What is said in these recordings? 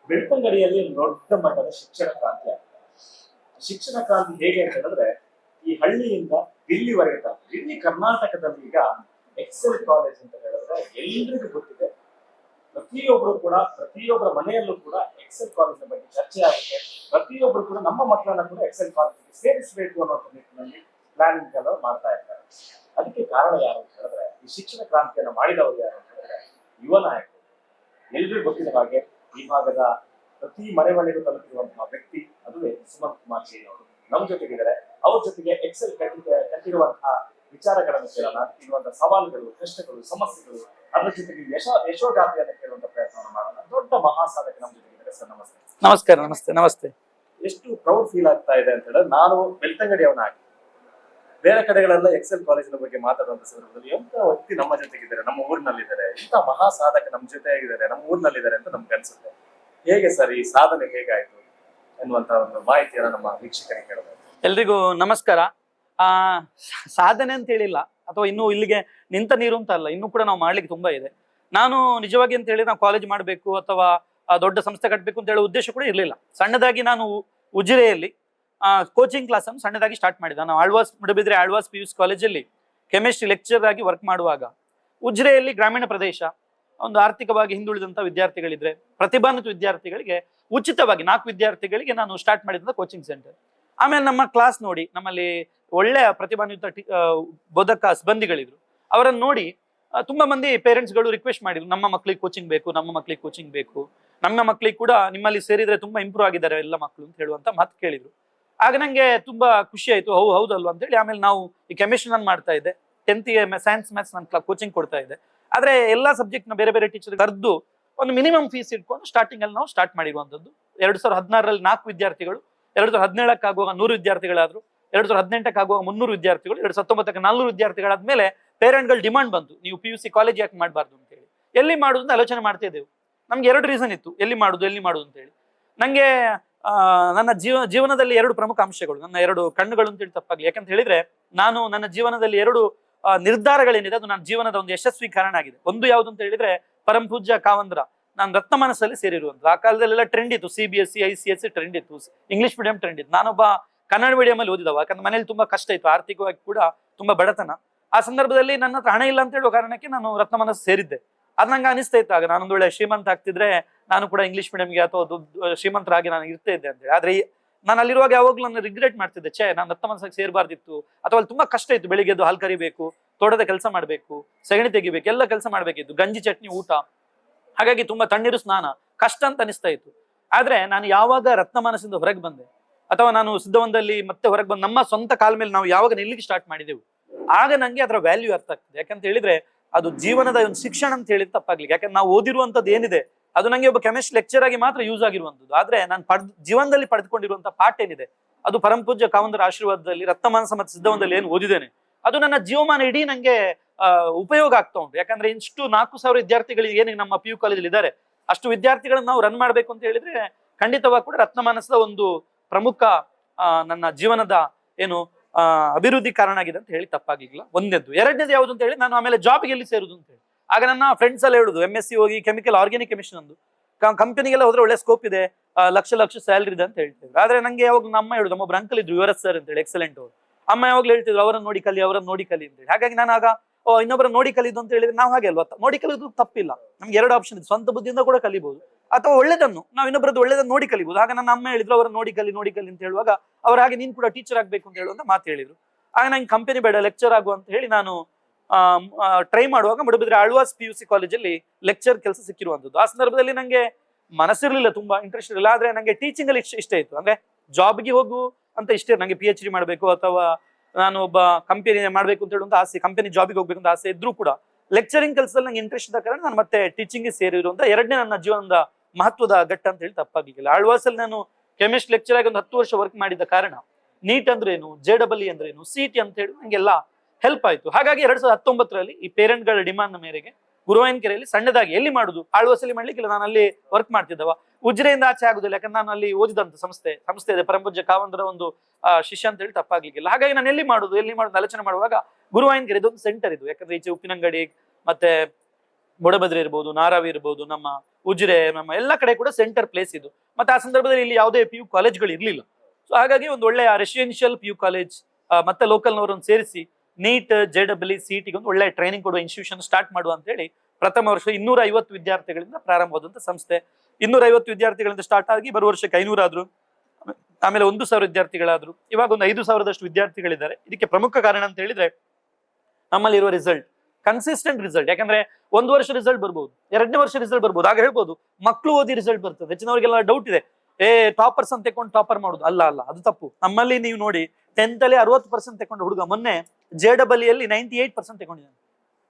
ಬೆಳ್ತಂಗಡಿಯಲ್ಲಿ ದೊಡ್ಡ ಮಟ್ಟದ ಶಿಕ್ಷಣ ಕ್ರಾಂತಿ ಆಗಿದೆ. ಶಿಕ್ಷಣ ಕ್ರಾಂತಿ ಹೇಗೆ ಅಂತ ಹೇಳಿದ್ರೆ ಈ ಹಳ್ಳಿಯಿಂದ ದಿಲ್ಲಿವರೆಗೆ ತಂದು ಇಡೀ ಕರ್ನಾಟಕದಲ್ಲಿ ಈಗ ಎಕ್ಸೆಲ್ ಕಾಲೇಜ್ ಅಂತ ಹೇಳಿದ್ರೆ ಎಲ್ರಿಗೂ ಗೊತ್ತಿದೆ. ಪ್ರತಿಯೊಬ್ಬರು ಕೂಡ ಪ್ರತಿಯೊಬ್ಬರ ಮನೆಯಲ್ಲೂ ಕೂಡ ಎಕ್ಸೆಲ್ ಕಾಲೇಜ್ ಬಗ್ಗೆ ಚರ್ಚೆ ಆಗುತ್ತೆ. ಪ್ರತಿಯೊಬ್ಬರು ಕೂಡ ನಮ್ಮ ಮಕ್ಕಳನ್ನ ಕೂಡ ಎಕ್ಸೆಲ್ ಕಾಲೇಜಿಗೆ ಸೇರಿಸಬೇಕು ಅನ್ನೋ ನಿಟ್ಟಿನಲ್ಲಿ ಪ್ಲಾನಿಂಗ್ ಎಲ್ಲ ಮಾಡ್ತಾ ಇರ್ತಾರೆ. ಅದಕ್ಕೆ ಕಾರಣ ಯಾರು ಅಂತ ಹೇಳಿದ್ರೆ ಈ ಶಿಕ್ಷಣ ಕ್ರಾಂತಿಯನ್ನು ಮಾಡಿದವರು ಯಾರು ಅಂತ ಹೇಳಿದ್ರೆ ಯುವ ನಾಯಕರು. ಎಲ್ರಿಗೂ ಗೊತ್ತಿದ ಹಾಗೆ ಈ ಭಾಗದ ಪ್ರತಿ ಮನೆಗೂ ತಲುಪಿರುವಂತಹ ವ್ಯಕ್ತಿ ಅದುವೇ ಸುಮಂತ್ ಕುಮಾರ್ ಜೈನ್ ಅವರು ನಮ್ಮ ಜೊತೆಗಿದ್ದಾರೆ. ಅವ್ರ ಜೊತೆಗೆ ಎಕ್ಸೆಲ್ ಕಟ್ಟಿರುವಂತಹ ವಿಚಾರಗಳನ್ನು ಕೇಳೋಣ. ಇರುವಂತಹ ಸವಾಲುಗಳು, ಕಷ್ಟಗಳು, ಸಮಸ್ಯೆಗಳು, ಅದ್ರ ಜೊತೆಗೆ ಯಶೋಗಾಥೆಯನ್ನು ಕೇಳುವಂತ ಪ್ರಯತ್ನವನ್ನು ಮಾಡೋಣ. ದೊಡ್ಡ ಮಹಾಸಾಧಕ ನಮ್ಮ ಜೊತೆಗಿದ್ದಾರೆ. ಸರ್ ನಮಸ್ತೆ. ನಮಸ್ಕಾರ. ನಮಸ್ತೆ. ನಮಸ್ತೆ. ಎಷ್ಟು ಪ್ರೌಡ್ ಫೀಲ್ ಆಗ್ತಾ ಇದೆ ಅಂತ ಹೇಳಿದ್ರೆ ನಾನು ಬೆಳ್ತಂಗಡಿಯವನಾಗಿ ಬೇರೆ ಕಡೆಗಳೆಲ್ಲ ಎಕ್ಸೆಲ್ ಕಾಲೇಜಿನ ಬಗ್ಗೆ ಮಾತಾಡುವಂತ ಸಂದರ್ಭದಲ್ಲಿ ಎಂತ ವ್ಯಕ್ತಿ ನಮ್ಮ ಜೊತೆಗಿದ್ದಾರೆ, ನಮ್ಮ ಊರಿನಲ್ಲಿದ್ದಾರೆ, ಇಂಥ ಮಹಾಸಾಧಕ ನಮ್ಮ ಜೊತೆ ಆಗಿದ್ದಾರೆ, ನಮ್ಮ ಊರಿನಲ್ಲಿದ್ದಾರೆ ಅಂತ ನಮ್ಗೆ ಅನ್ಸುತ್ತೆ. ಹೇಗೆ ಸರ್ ಈ ಸಾಧನೆ ಹೇಗಾಯ್ತು ಎನ್ನುವಂತ ಒಂದು ಮಾಹಿತಿಯನ್ನು ನಮ್ಮ ವೀಕ್ಷಕರಿಗೆ ಕೇಳಬಹುದು. ಎಲ್ರಿಗೂ ನಮಸ್ಕಾರ. ಸಾಧನೆ ಅಂತ ಹೇಳಿಲ್ಲ ಅಥವಾ ಇನ್ನು ಇಲ್ಲಿಗೆ ನಿಂತ ನೀರು ಅಂತ ಅಲ್ಲ, ಇನ್ನೂ ಕೂಡ ನಾವು ಮಾಡ್ಲಿಕ್ಕೆ ತುಂಬಾ ಇದೆ. ನಾನು ನಿಜವಾಗಿ ಅಂತ ಹೇಳಿ ನಾವು ಕಾಲೇಜ್ ಮಾಡಬೇಕು ಅಥವಾ ದೊಡ್ಡ ಸಂಸ್ಥೆ ಕಟ್ಟಬೇಕು ಅಂತ ಹೇಳೋ ಉದ್ದೇಶ ಕೂಡ ಇರಲಿಲ್ಲ. ಸಣ್ಣದಾಗಿ ನಾನು ಉಜಿರೆಯಲ್ಲಿ ಕೋಚಿಂಗ್ ಕ್ಲಾಸ್ ಅನ್ನು ಸಣ್ಣದಾಗಿ ಸ್ಟಾರ್ಟ್ ಮಾಡಿದೆ. ನಾನು ಮೂಡಬಿದ್ರೆ ಆಳ್ವಾಸ್ PUC ಕಾಲೇಜಲ್ಲಿ ಕೆಮಿಸ್ಟ್ರಿ ಲೆಕ್ಚರ್ ಆಗಿ ವರ್ಕ್ ಮಾಡುವಾಗ ಉಜಿರೆಯಲ್ಲಿ ಗ್ರಾಮೀಣ ಪ್ರದೇಶ ಒಂದು ಆರ್ಥಿಕವಾಗಿ ಹಿಂದುಳಿದಂತ ವಿದ್ಯಾರ್ಥಿಗಳಿದ್ರೆ ಪ್ರತಿಭಾನ್ವಿತ ವಿದ್ಯಾರ್ಥಿಗಳಿಗೆ ಉಚಿತವಾಗಿ 4 ವಿದ್ಯಾರ್ಥಿಗಳಿಗೆ ನಾನು ಸ್ಟಾರ್ಟ್ ಮಾಡಿದಂತ ಕೋಚಿಂಗ್ ಸೆಂಟರ್. ಆಮೇಲೆ ನಮ್ಮ ಕ್ಲಾಸ್ ನೋಡಿ ನಮ್ಮಲ್ಲಿ ಒಳ್ಳೆಯ ಪ್ರತಿಭಾನ್ವಿತ ಬೋಧಕ ಸಿಬ್ಬಂದಿಗಳಿದ್ರು. ಅವರನ್ನು ನೋಡಿ ತುಂಬಾ ಮಂದಿ ಪೇರೆಂಟ್ಸ್ಗಳು ರಿಕ್ವೆಸ್ಟ್ ಮಾಡಿದ್ರು, ನಮ್ಮ ಮಕ್ಕಳಿಗೆ ಕೋಚಿಂಗ್ ಬೇಕು, ನಮ್ಮ ಮಕ್ಕಳಿಗೆ ಕೋಚಿಂಗ್ ಬೇಕು, ನಮ್ಮ ಮಕ್ಕಳಿಗೆ ಕೂಡ ನಿಮ್ಮಲ್ಲಿ ಸೇರಿದ್ರೆ ತುಂಬಾ ಇಂಪ್ರೂವ್ ಆಗಿದ್ದಾರೆ ಎಲ್ಲ ಮಕ್ಕಳು ಅಂತ ಹೇಳುವಂತ ಮಾತು ಕೇಳಿದ್ರು. ಆಗ ನಂಗೆ ತುಂಬಾ ಖುಷಿ ಆಯ್ತು. ಹೌದಲ್ವಾ ಅಂತ ಹೇಳಿ ಆಮೇಲೆ ನಾವು ಈ ಕೆಮಿಸ್ಟ್ರಿ ನಾನು ಮಾಡ್ತಾ ಇದ್ದೆ, 10th ಸೈನ್ಸ್ ಮ್ಯಾಥ್ಸ್ ನಾನು ಕೋಚಿಂಗ್ ಕೊಡ್ತಾ ಇದ್ದೆ. ಆದ್ರೆ ಎಲ್ಲಾ ಸಬ್ಜೆಕ್ಟ್ ನ ಬೇರೆ ಬೇರೆ ಟೀಚರ್ ಕರೆದು ಒಂದು ಮಿನಿಮಮ್ ಫೀಸ್ ಇಟ್ಕೊಂಡು ಸ್ಟಾರ್ಟಿಂಗ್ ಅಲ್ಲಿ ನಾವು ಸ್ಟಾರ್ಟ್ ಮಾಡಿರುವಂತದ್ದು. 2016ರಲ್ಲಿ 4 ವಿದ್ಯಾರ್ಥಿಗಳು, 2017ಕ್ಕೆ ಆಗುವಾಗ 100 ವಿದ್ಯಾರ್ಥಿಗಳಾದ್ರು, 2018ಕ್ಕೆ ಆಗುವಾಗ 300 ವಿದ್ಯಾರ್ಥಿಗಳು, 2019ಕ್ಕೆ 400 ವಿದ್ಯಾರ್ಥಿಗಳಾದ್ಮೇಲೆ ಪೇರೆಂಟ್ಗಳು ಡಿಮಾಂಡ್ ಬಂತು, ನೀವು PUC ಕಾಲೇಜ್ ಯಾಕೆ ಮಾಡಬಾರ್ದು ಅಂತ ಹೇಳಿ. ಎಲ್ಲಿ ಮಾಡುದು ಅಂತ ಆಲೋಚನೆ ಮಾಡ್ತಾ ಇದ್ದೇವೆ. ನಮ್ಗೆ 2 ರೀಸನ್ ಇತ್ತು ಎಲ್ಲಿ ಮಾಡುದು ಅಂತ ಹೇಳಿ. ನಂಗೆ ನನ್ನ ಜೀವನದಲ್ಲಿ 2 ಪ್ರಮುಖ ಅಂಶಗಳು, ನನ್ನ 2 ಕಣ್ಣುಗಳು ಅಂತ ಹೇಳಿ ತಪ್ಪಾಗ್ಲಿ. ಯಾಕಂತ ಹೇಳಿದ್ರೆ ನಾನು ನನ್ನ ಜೀವನದಲ್ಲಿ 2 ನಿರ್ಧಾರಗಳೇನಿದೆ ಅದು ನನ್ನ ಜೀವನದ ಒಂದು ಯಶಸ್ವಿ ಕಾರಣ ಆಗಿದೆ. ಒಂದು ಯಾವುದು ಅಂತ ಹೇಳಿದ್ರೆ ಪರಂ ಪೂಜ್ಯ ಕಾವಂದ್ರ ನಾನು ರತ್ನ ಮನಸ್ಸಲ್ಲಿ ಸೇರಿರುವಂತ. ಆ ಕಾಲದಲ್ಲೆಲ್ಲ ಟ್ರೆಂಡ್ ಇತ್ತು, CBSE ICSE ಟ್ರೆಂಡ್ ಇತ್ತು, ಇಂಗ್ಲಿಷ್ ಮೀಡಿಯಂ ಟ್ರೆಂಡ್ ಇತ್ತು. ನಾನೊಬ್ಬ ಕನ್ನಡ ಮೀಡಿಯಂ ಅಲ್ಲಿ ಓದಿದವ. ಯಾಕಂದ್ರೆ ಮನೇಲಿ ತುಂಬಾ ಕಷ್ಟ ಇತ್ತು, ಆರ್ಥಿಕವಾಗಿ ಕೂಡ ತುಂಬಾ ಬಡತನ. ಆ ಸಂದರ್ಭದಲ್ಲಿ ನನ್ನ ಹತ್ರ ಹಣ ಇಲ್ಲ ಅಂತ ಹೇಳುವ ಕಾರಣಕ್ಕೆ ನಾನು ರತ್ನ ಮನಸ್ಸು ಸೇರಿದ್ದೆ. ಅದು ನಂಗೆ ಅನಿಸ್ತಾ ಇತ್ತು ಆಗ ನಾನೊಂದು ಒಳ್ಳೆ ಶ್ರೀಮಂತ ಆಗ್ತಿದ್ರೆ ನಾನು ಕೂಡ ಇಂಗ್ಲಿಷ್ ಮೀಡಿಯಂಗೆ ಅಥವಾ ಶ್ರೀಮಂತರಾಗಿ ನಾನು ಇರ್ತಾ ಇದ್ದೆ ಅಂತ ಹೇಳಿ. ಆದ್ರೆ ನಾನು ಅಲ್ಲಿರುವಾಗ ಯಾವಾಗ್ಲೂ ನಾನು ರಿಗ್ರೆಟ್ ಮಾಡ್ತಿದ್ದೆ, ನಾನು ರತ್ನ ಮನಸ್ಸಿಗೆ ಸೇರಬಾರ್ದಿತ್ತು, ಅಥವಾ ಅಲ್ಲಿ ತುಂಬಾ ಕಷ್ಟ ಇತ್ತು. ಬೆಳಿಗ್ಗೆ ಎದ್ದು ಹಾಲು ಕರಿಬೇಕು, ತೋಟದ ಕೆಲಸ ಮಾಡ್ಬೇಕು, ಸಗಣಿ ತೆಗಿಬೇಕು, ಎಲ್ಲ ಕೆಲಸ ಮಾಡ್ಬೇಕಿತ್ತು, ಗಂಜಿ ಚಟ್ನಿ ಊಟ, ಹಾಗಾಗಿ ತುಂಬಾ ತಣ್ಣೀರು ಸ್ನಾನ ಕಷ್ಟ ಅಂತ ಅನಿಸ್ತಾ ಇತ್ತು. ಆದ್ರೆ ನಾನು ಯಾವಾಗ ರತ್ನ ಮನಸ್ಸಿಂದ ಹೊರಗೆ ಬಂದೆ ಅಥವಾ ನಾನು ಸಿದ್ಧವನದಲ್ಲಿ ಮತ್ತೆ ಹೊರಗೆ ಬಂದು ನಮ್ಮ ಸ್ವಂತ ಕಾಲ ಮೇಲೆ ನಾವು ಯಾವಾಗ ನಿಲ್ಲಿಗೆ ಸ್ಟಾರ್ಟ್ ಮಾಡಿದೆವು, ಆಗ ನಂಗೆ ಅದರ ವ್ಯಾಲ್ಯೂ ಅರ್ಥ ಆಗ್ತದೆ. ಯಾಕಂತ ಹೇಳಿದ್ರೆ ಅದು ಜೀವನದ ಒಂದು ಶಿಕ್ಷಣ ಅಂತ ಹೇಳಿದ್ ತಪ್ಪಾಗ್ಲಿ. ಯಾಕಂದ್ರೆ ನಾವು ಓದಿರುವಂತದ್ದು ಏನಿದೆ ಅದು ನಂಗೆ ಒಬ್ಬ ಕೆಮಿಸ್ಟ್ರಿ ಲೆಕ್ಚರ್ ಆಗಿ ಮಾತ್ರ ಯೂಸ್ ಆಗಿರುವಂತದ್ದು. ಆದ್ರೆ ನಾನು ಜೀವನದಲ್ಲಿ ಪಡೆದುಕೊಂಡಿರುವಂತಹ ಪಾಠ ಏನಿದೆ ಅದು ಪರಂ ಪೂಜ್ಯ ಕಾವಂದರ ಆಶೀರ್ವಾದದಲ್ಲಿ ರತ್ನ ಮನಸ್ಸ ಮತ್ತು ಸಿದ್ಧವನದಲ್ಲಿ ಏನು ಓದಿದ್ದೇನೆ ಅದು ನನ್ನ ಜೀವಮಾನ ಇಡೀ ನಂಗೆ ಉಪಯೋಗ ಆಗ್ತಾ ಉಂಟು. ಯಾಕಂದ್ರೆ ಇಷ್ಟು 4,000 ವಿದ್ಯಾರ್ಥಿಗಳಿಗೆ ಏನಿಗೆ ನಮ್ಮ PU ಕಾಲೇಜಲ್ಲಿ ಇದ್ದಾರೆ, ಅಷ್ಟು ವಿದ್ಯಾರ್ಥಿಗಳನ್ನ ನಾವು ರನ್ ಮಾಡ್ಬೇಕು ಅಂತ ಹೇಳಿದ್ರೆ ಖಂಡಿತವಾಗಿ ಕೂಡ ರತ್ನ ಮನಸ್ಸದ ಒಂದು ಪ್ರಮುಖ ನನ್ನ ಜೀವನದ ಏನು ಅಭಿವೃದ್ಧಿ ಕಾರಣ ಆಗಿದೆ ಅಂತ ಹೇಳಿ ತಪ್ಪಾಗಿಲ್ಲ. ಒಂದನೇದು. ಎರಡನೇದು ಯಾವುದು ಅಂತ ಹೇಳಿ ನಾನು ಆಮೇಲೆ ಜಾಬ್ಗೆ ಎಲ್ಲಿ ಸೇರುದು ಅಂತ ಹೇಳಿ. ಆಗ ನನ್ನ ಫ್ರೆಂಡ್ಸ್ ಎಲ್ಲ ಹೇಳುದು MSc ಹೋಗಿ ಕೆಮಿಕಲ್ ಆರ್ಗ್ಯಾನಿಕ್ ಕೆಮಿಸ್ಟ್ರಿ ಒಂದು ಕಂಪನಿಗೆಲ್ಲ ಹೋದ್ರೆ ಒಳ್ಳೆ ಸ್ಕೋಪ್ ಇದೆ, ಲಕ್ಷ ಸ್ಯಾಲರಿ ಇದೆ ಅಂತ ಹೇಳ್ತಿದ್ರು. ಆದ್ರೆ ನಂಗೆ ಯಾವಾಗ ನಮ್ಮ ಹೇಳುದು, ನಮ್ಮೊಬ್ರು ಅಂಕಲ್ ಇದ್ರು ಯುವರಾಜ್ ಸರ್ ಅಂತ ಹೇಳಿ, ಎಕ್ಸಲೆಂಟ್ ಅವರು. ಅಮ್ಮ ಯಾವಾಗ್ಲೂ ಹೇಳ್ತಿದ್ರು ಅವರನ್ನು ನೋಡಿ ಕಲಿ ಅಂತ ಹೇಳಿ. ಹಾಗಾಗಿ ನಾನು ಆಗ ಇನ್ನೊಬ್ಬರ ನೋಡಿ ಕಲಿದು ಅಂತ ಹೇಳಿದ್ರೆ ನಾವು ಹಾಗೆ ಅಲ್ವಾ, ನೋಡಿ ಕಲಿಯೋದು ತಪ್ಪಿಲ್ಲ. ನಮ್ಗೆ 2 ಆಪ್ಷನ್ ಇದೆ, ಸ್ವಂತ ಬುದ್ಧಿಯಿಂದ ಕೂಡ ಕಲಿಬಹುದು ಅಥವಾ ಒಳ್ಳೆದನ್ನು ನಾವು ಇನ್ನೊಬ್ಬರದ್ದು ಒಳ್ಳೆದನ್ನು ನೋಡಿ ಕಲಿಬಹುದು. ಆಗ ನನ್ನ ಅಮ್ಮ ಹೇಳಿದ್ರು ಅವರನ್ನು ನೋಡಿ ಕಲಿ ಅಂತ ಹೇಳುವಾಗ ಅವ್ರ ಹಾಗೆ ನೀನ್ ಕೂಡ ಟೀಚರ್ ಆಗ್ಬೇಕು ಅಂತ ಹೇಳುವಂತ ಮಾತು ಹೇಳಿದ್ರು. ಆಗ ನಂಗೆ ಕಂಪನಿ ಬೇಡ, ಲೆಕ್ಚರ್ ಆಗುವ ಅಂತ ಹೇಳಿ ನಾನು ಟ್ರೈ ಮಾಡುವಾಗ ಮೂಡಬಿದ್ರೆ ಆಳ್ವಾಸ್ PUC ಕಾಲೇಜಲ್ಲಿ ಲೆಕ್ಚರ್ ಕೆಲಸ ಸಿಕ್ಕಿರುವಂತದ್ದು. ಆ ಸಂದರ್ಭದಲ್ಲಿ ನಂಗೆ ಮನಸ್ಸಿರ್ಲಿಲ್ಲ, ತುಂಬಾ ಇಂಟ್ರೆಸ್ಟ್ ಇರಲಿಲ್ಲ. ಆದ್ರೆ ನಂಗೆ ಟೀಚಿಂಗ್ ಅಲ್ಲಿ ಇಷ್ಟ ಇತ್ತು. ಅಂದ್ರೆ ಜಾಬ್ಗೆ ಹೋಗು ಅಂತ ಇಷ್ಟೇ, ನಂಗೆ PhD ಮಾಡಬೇಕು ಅಥವಾ ನಾನು ಒಬ್ಬ ಕಂಪನಿ ಮಾಡ್ಬೇಕು ಅಂತ ಹೇಳುವಂತ ಆಸೆ, ಕಂಪನಿ ಜಾಬಿಗೆ ಹೋಗ್ಬೇಕು ಅಂತ ಆಸೆ ಇದ್ರೂ ಕೂಡ ಲೆಕ್ಚರಿಂಗ್ ಕೆಲಸದಲ್ಲಿ ನಂಗೆ ಇಂಟ್ರೆಸ್ಟ್ ಇದ್ದ ಕಾರಣ ನಾನು ಮತ್ತೆ ಟೀಚಿಂಗ್ ಸೇರಿರುವಂತ 2ನೇ ನನ್ನ ಜೀವನದ ಮಹತ್ವದ ಘಟ್ಟ ಅಂತ ಹೇಳಿ ತಪ್ಪಾಗಿಲ್ಲ. ಆಳ್ವಾಸಲ್ಲಿ ನಾನು ಕೆಮಿಸ್ಟ್ರಿ ಲೆಕ್ಚರ್ ಆಗಿ ಒಂದು 10 ವರ್ಷ ವರ್ಕ್ ಮಾಡಿದ ಕಾರಣ ನೀಟ್ ಅಂದ್ರೇನು, JEE ಅಂದ್ರೇನು, CET ಅಂತ ಹೇಳಿ ನಂಗೆಲ್ಲ ಹೆಲ್ಪ್ ಆಯ್ತು. ಹಾಗಾಗಿ 2019ರಲ್ಲಿ ಈ ಪೇರೆಂಟ್ಗಳ ಡಿಮಾಂಡ್ ಮೇರೆಗೆ ಗುರುವಾಯನಕೆರೆಯಲ್ಲಿ ಸಣ್ಣದಾಗಿ ಎಲ್ಲಿ ಮಾಡುದು, ಆಳ್ವಾಸಲ್ಲಿ ಮಾಡ್ಲಿಕ್ಕಿಲ್ಲ, ನಾನು ಅಲ್ಲಿ ವರ್ಕ್ ಮಾಡ್ತಿದ್ದವ. ಉಜಿರೆಯಿಂದ ಆಚೆ ಆಗುದಿಲ್ಲ, ಯಾಕಂದ್ರೆ ನಾನು ಅಲ್ಲಿ ಓದಿದಂತ ಸಂಸ್ಥೆ ಇದೆ, ಪರಂ ಪೂಜ್ಯ ಕಾವಂದರ ಒಂದು ಶಿಷ್ಯ ಅಂತ ಹೇಳಿ ತಪ್ಪಾಗ್ಲಿಕ್ಕಿಲ್ಲ. ಹಾಗಾಗಿ ನಾನು ಎಲ್ಲಿ ಮಾಡುದು ಆಲೋಚನೆ ಮಾಡುವಾಗ ಗುರುವಾಯನಕೆರೆ ಇದೊಂದು ಸೆಂಟರ್ ಇದು. ಯಾಕಂದ್ರೆ ಈಚೆ ಉಪ್ಪಿನಂಗಡಿ ಮತ್ತೆ ಮೂಡಬಿದ್ರೆ ಇರ್ಬೋದು, ನಾರಾವಿ ಇರ್ಬೋದು, ನಮ್ಮ ಉಜಿರೆ, ನಮ್ಮ ಎಲ್ಲ ಕಡೆ ಕೂಡ ಸೆಂಟರ್ ಪ್ಲೇಸ್ ಇದು. ಮತ್ತೆ ಆ ಸಂದರ್ಭದಲ್ಲಿ ಇಲ್ಲಿ ಯಾವುದೇ PU ಕಾಲೇಜ್ಗಳು ಇರ್ಲಿಲ್ಲ. ಸೊ ಹಾಗಾಗಿ ಒಂದು ಒಳ್ಳೆಯ ರೆಸಿಡೆನ್ಷಿಯಲ್ PU ಕಾಲೇಜ್ ಮತ್ತೆ ಲೋಕಲ್ನವರನ್ನು ಸೇರಿಸಿ ನೀಟ್ JEE CET ಒಂದು ಒಳ್ಳೆ ಟ್ರೈನಿಂಗ್ ಕೊಡುವ ಇನ್ಸ್ಟಿಟ್ಯೂಷನ್ ಸ್ಟಾರ್ಟ್ ಮಾಡುವ ಅಂತ ಹೇಳಿ ಪ್ರಥಮ ವರ್ಷ 250 ವಿದ್ಯಾರ್ಥಿಗಳಿಂದ ಪ್ರಾರಂಭವಾದಂತ ಸಂಸ್ಥೆ. 250 ವಿದ್ಯಾರ್ಥಿಗಳಿಂದ ಸ್ಟಾರ್ಟ್ ಆಗಿ ಬರುವ ವರ್ಷಕ್ಕೆ 500 ಆದ್ರು, ಆಮೇಲೆ 1000 ವಿದ್ಯಾರ್ಥಿಗಳಾದ್ರು, ಇವಾಗ ಒಂದು 5000ದಷ್ಟು ವಿದ್ಯಾರ್ಥಿಗಳಿದ್ದಾರೆ. ಇದಕ್ಕೆ ಪ್ರಮುಖ ಕಾರಣ ಅಂತ ಹೇಳಿದ್ರೆ ನಮ್ಮಲ್ಲಿರುವ ರಿಸಲ್ಟ್, ಕನ್ಸಿಸ್ಟೆಂಟ್ ರಿಸಲ್ಟ್. ಯಾಕಂದ್ರೆ ಒಂದು ವರ್ಷ ರಿಸಲ್ಟ್ ಬರ್ಬೋದು, 2ನೇ ವರ್ಷ ರಿಸಲ್ಟ್ ಬರ್ಬೋದು. ಆಗ ಹೇಳ್ಬೋದು ಮಕ್ಕಳು ಓದಿ ರಿಸಲ್ಟ್ ಬರ್ತದೆ. ಹೆಚ್ಚಿನವರಿಗೆಲ್ಲ ಡೌಟ್ ಇದೆ, ಟಾಪರ್ಸ್ ಅಂತ ತೆಕೊಂಡು ಟಾಪರ್ ಮಾಡುದು. ಅಲ್ಲ, ಅದು ತಪ್ಪು. ನಮ್ಮಲ್ಲಿ ನೀವು ನೋಡಿ 10th ಅಲ್ಲಿ 60% ತೆಕೊಂಡು ಹುಡುಗ ಮೊನ್ನೆ JEE ಅಲ್ಲಿ 98% ತೆಕೊಂಡಿದ್ದಾನೆ.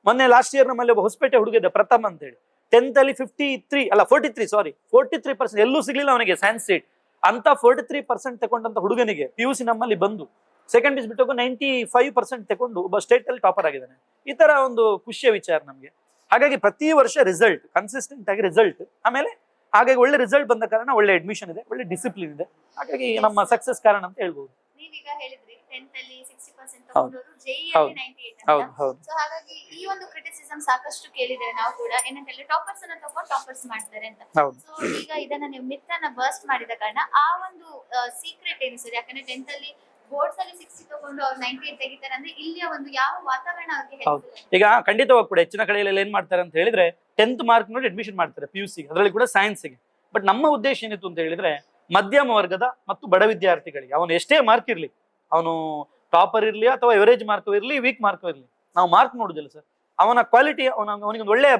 ಮೊನ್ನೆ ಲಾಸ್ಟ್ ಇಯರ್ ನಮ್ಮಲ್ಲಿ ಒಬ್ಬ ಹೊಸಪೇಟೆ ಹುಡುಗ ಇದೆ ಪ್ರಥಮ ಅಂತ ಹೇಳಿ, 10th ಅಲ್ಲಿ 43% ಎಲ್ಲೂ ಸಿಗ್ಲಿಲ್ಲ ಅವನಿಗೆ ಸೈನ್ಸ್ ಸೀಟ್ ಅಂತ. 43% ತಗೊಂಡಂತ ಹುಡುಗನಿಗೆ PUC ನಮ್ಮಲ್ಲಿ ಬಂದು ಸೆಕೆಂಡ್ ಪೀಸ್ ಬಿಟ್ಟು 95% ತಗೊಂಡು ಒಬ್ಬ ಸ್ಟೇಟ್ ಅಲ್ಲಿ ಟಾಪರ್ ಆಗಿದ್ದಾನೆ. ಈ ತರ ಒಂದು ಖುಷಿಯ ವಿಚಾರ ನಮ್ಗೆ. ಹಾಗಾಗಿ ಪ್ರತಿ ವರ್ಷ ರಿಸಲ್ಟ್, ಕನ್ಸಿಸ್ಟೆಂಟ್ ಆಗಿ ರಿಸಲ್ಟ್, ಆಮೇಲೆ ಹಾಗಾಗಿ ಒಳ್ಳೆ ರಿಸಲ್ಟ್ ಬಂದ ಕಾರಣ ಒಳ್ಳೆ ಅಡ್ಮಿಷನ್ ಇದೆ, ಒಳ್ಳೆ ಡಿಸಿಪ್ಲಿನ್ ಇದೆ. ಹಾಗಾಗಿ ನಮ್ಮ ಸಕ್ಸಸ್ ಕಾರಣ ಅಂತ ಹೇಳ್ಬೋದು. ನೀವೀಗ ಹೇಳಿದ್ರಿ 10th ಅಲ್ಲಿ 60% ತಗೊಂಡವರು, JEE ಅಲ್ಲಿ 98 ಅಂತ. ಸೊ ಹಾಗಾಗಿ ಈ ಒಂದು ಕ್ರಿಟಿಸಿಸಮ್ ಸಾಕಷ್ಟು ಕೇಳಿದ್ದೇವೆ ನಾವು ಕೂಡ, ಏನಂತಂದ್ರೆ ಟಾಪರ್ಸ್ ಅನ್ನ ತಗೊಂಡು ಟಾಪರ್ಸ್ ಮಾಡ್ತಾರೆ ಅಂತ. ಸೊ ಈಗ ಇದನ್ನ ನೀವು ಮಿತ್ ಅನ್ನ ಬರ್ಸ್ಟ್ ಮಾಡಿದ ಕಾರಣ ಆ ಒಂದು ಸೀಕ್ರೆಟ್ ಏನು ಸರ್? ಯಾಕಂದ್ರೆ 10th ಅಲ್ಲಿ ಬೋರ್ಡ್ಸ್ ಅಲ್ಲಿ 60 ತಗೊಂಡು ಅವ್ರು 98 ತೆಗಿತಾರೆ ಅಂದ್ರೆ ಇಲ್ಲಿಯ ಒಂದು ಯಾವ ವಾತಾವರಣ ಅವ್ರಿಗೆ ಹೆಲ್ಪ್ಫುಲ್? ಈಗ ಖಂಡಿತವಾಗಿ ಕೂಡ ಹೆಚ್ಚಿನ ಕಡೆಯಲ್ಲಿ ಏನ್ ಮಾಡ್ತಾರೆ ಅಂತ ಹೇಳಿದ್ರೆ 10th ಮಾರ್ಕ್ ನೋಡಿ ಅಡ್ಮಿಷನ್ ಮಾಡ್ತಾರೆ PUC, ಅದರಲ್ಲಿ ಕೂಡ ಸೈನ್ಸ್ಗೆ. ಬಟ್ ನಮ್ಮ ಉದ್ದೇಶ ಏನಿತ್ತು ಅಂತ ಹೇಳಿದ್ರೆ ಮಧ್ಯಮ ವರ್ಗದ ಮತ್ತು ಬಡ ವಿದ್ಯಾರ್ಥಿಗಳಿಗೆ ಅವನು ಎಷ್ಟೇ ಮಾರ್ಕ್ ಇರ್ಲಿ, ಅವನು ಟಾಪರ್ ಇರ್ಲಿ ಅಥವಾ ಎವರೇಜ್ ಮಾರ್ಕ್ ಇರ್ಲಿ, ವೀಕ್ ಮಾರ್ಕ್ ಇರ್ಲಿ, ನಾವು ಮಾರ್ಕ್ ನೋಡುದಿಲ್ಲ ಸರ್. ಅವನ ಕ್ವಾಲಿಟಿ, ಅವನಿಗೆ ಒಂದು ಒಳ್ಳೆ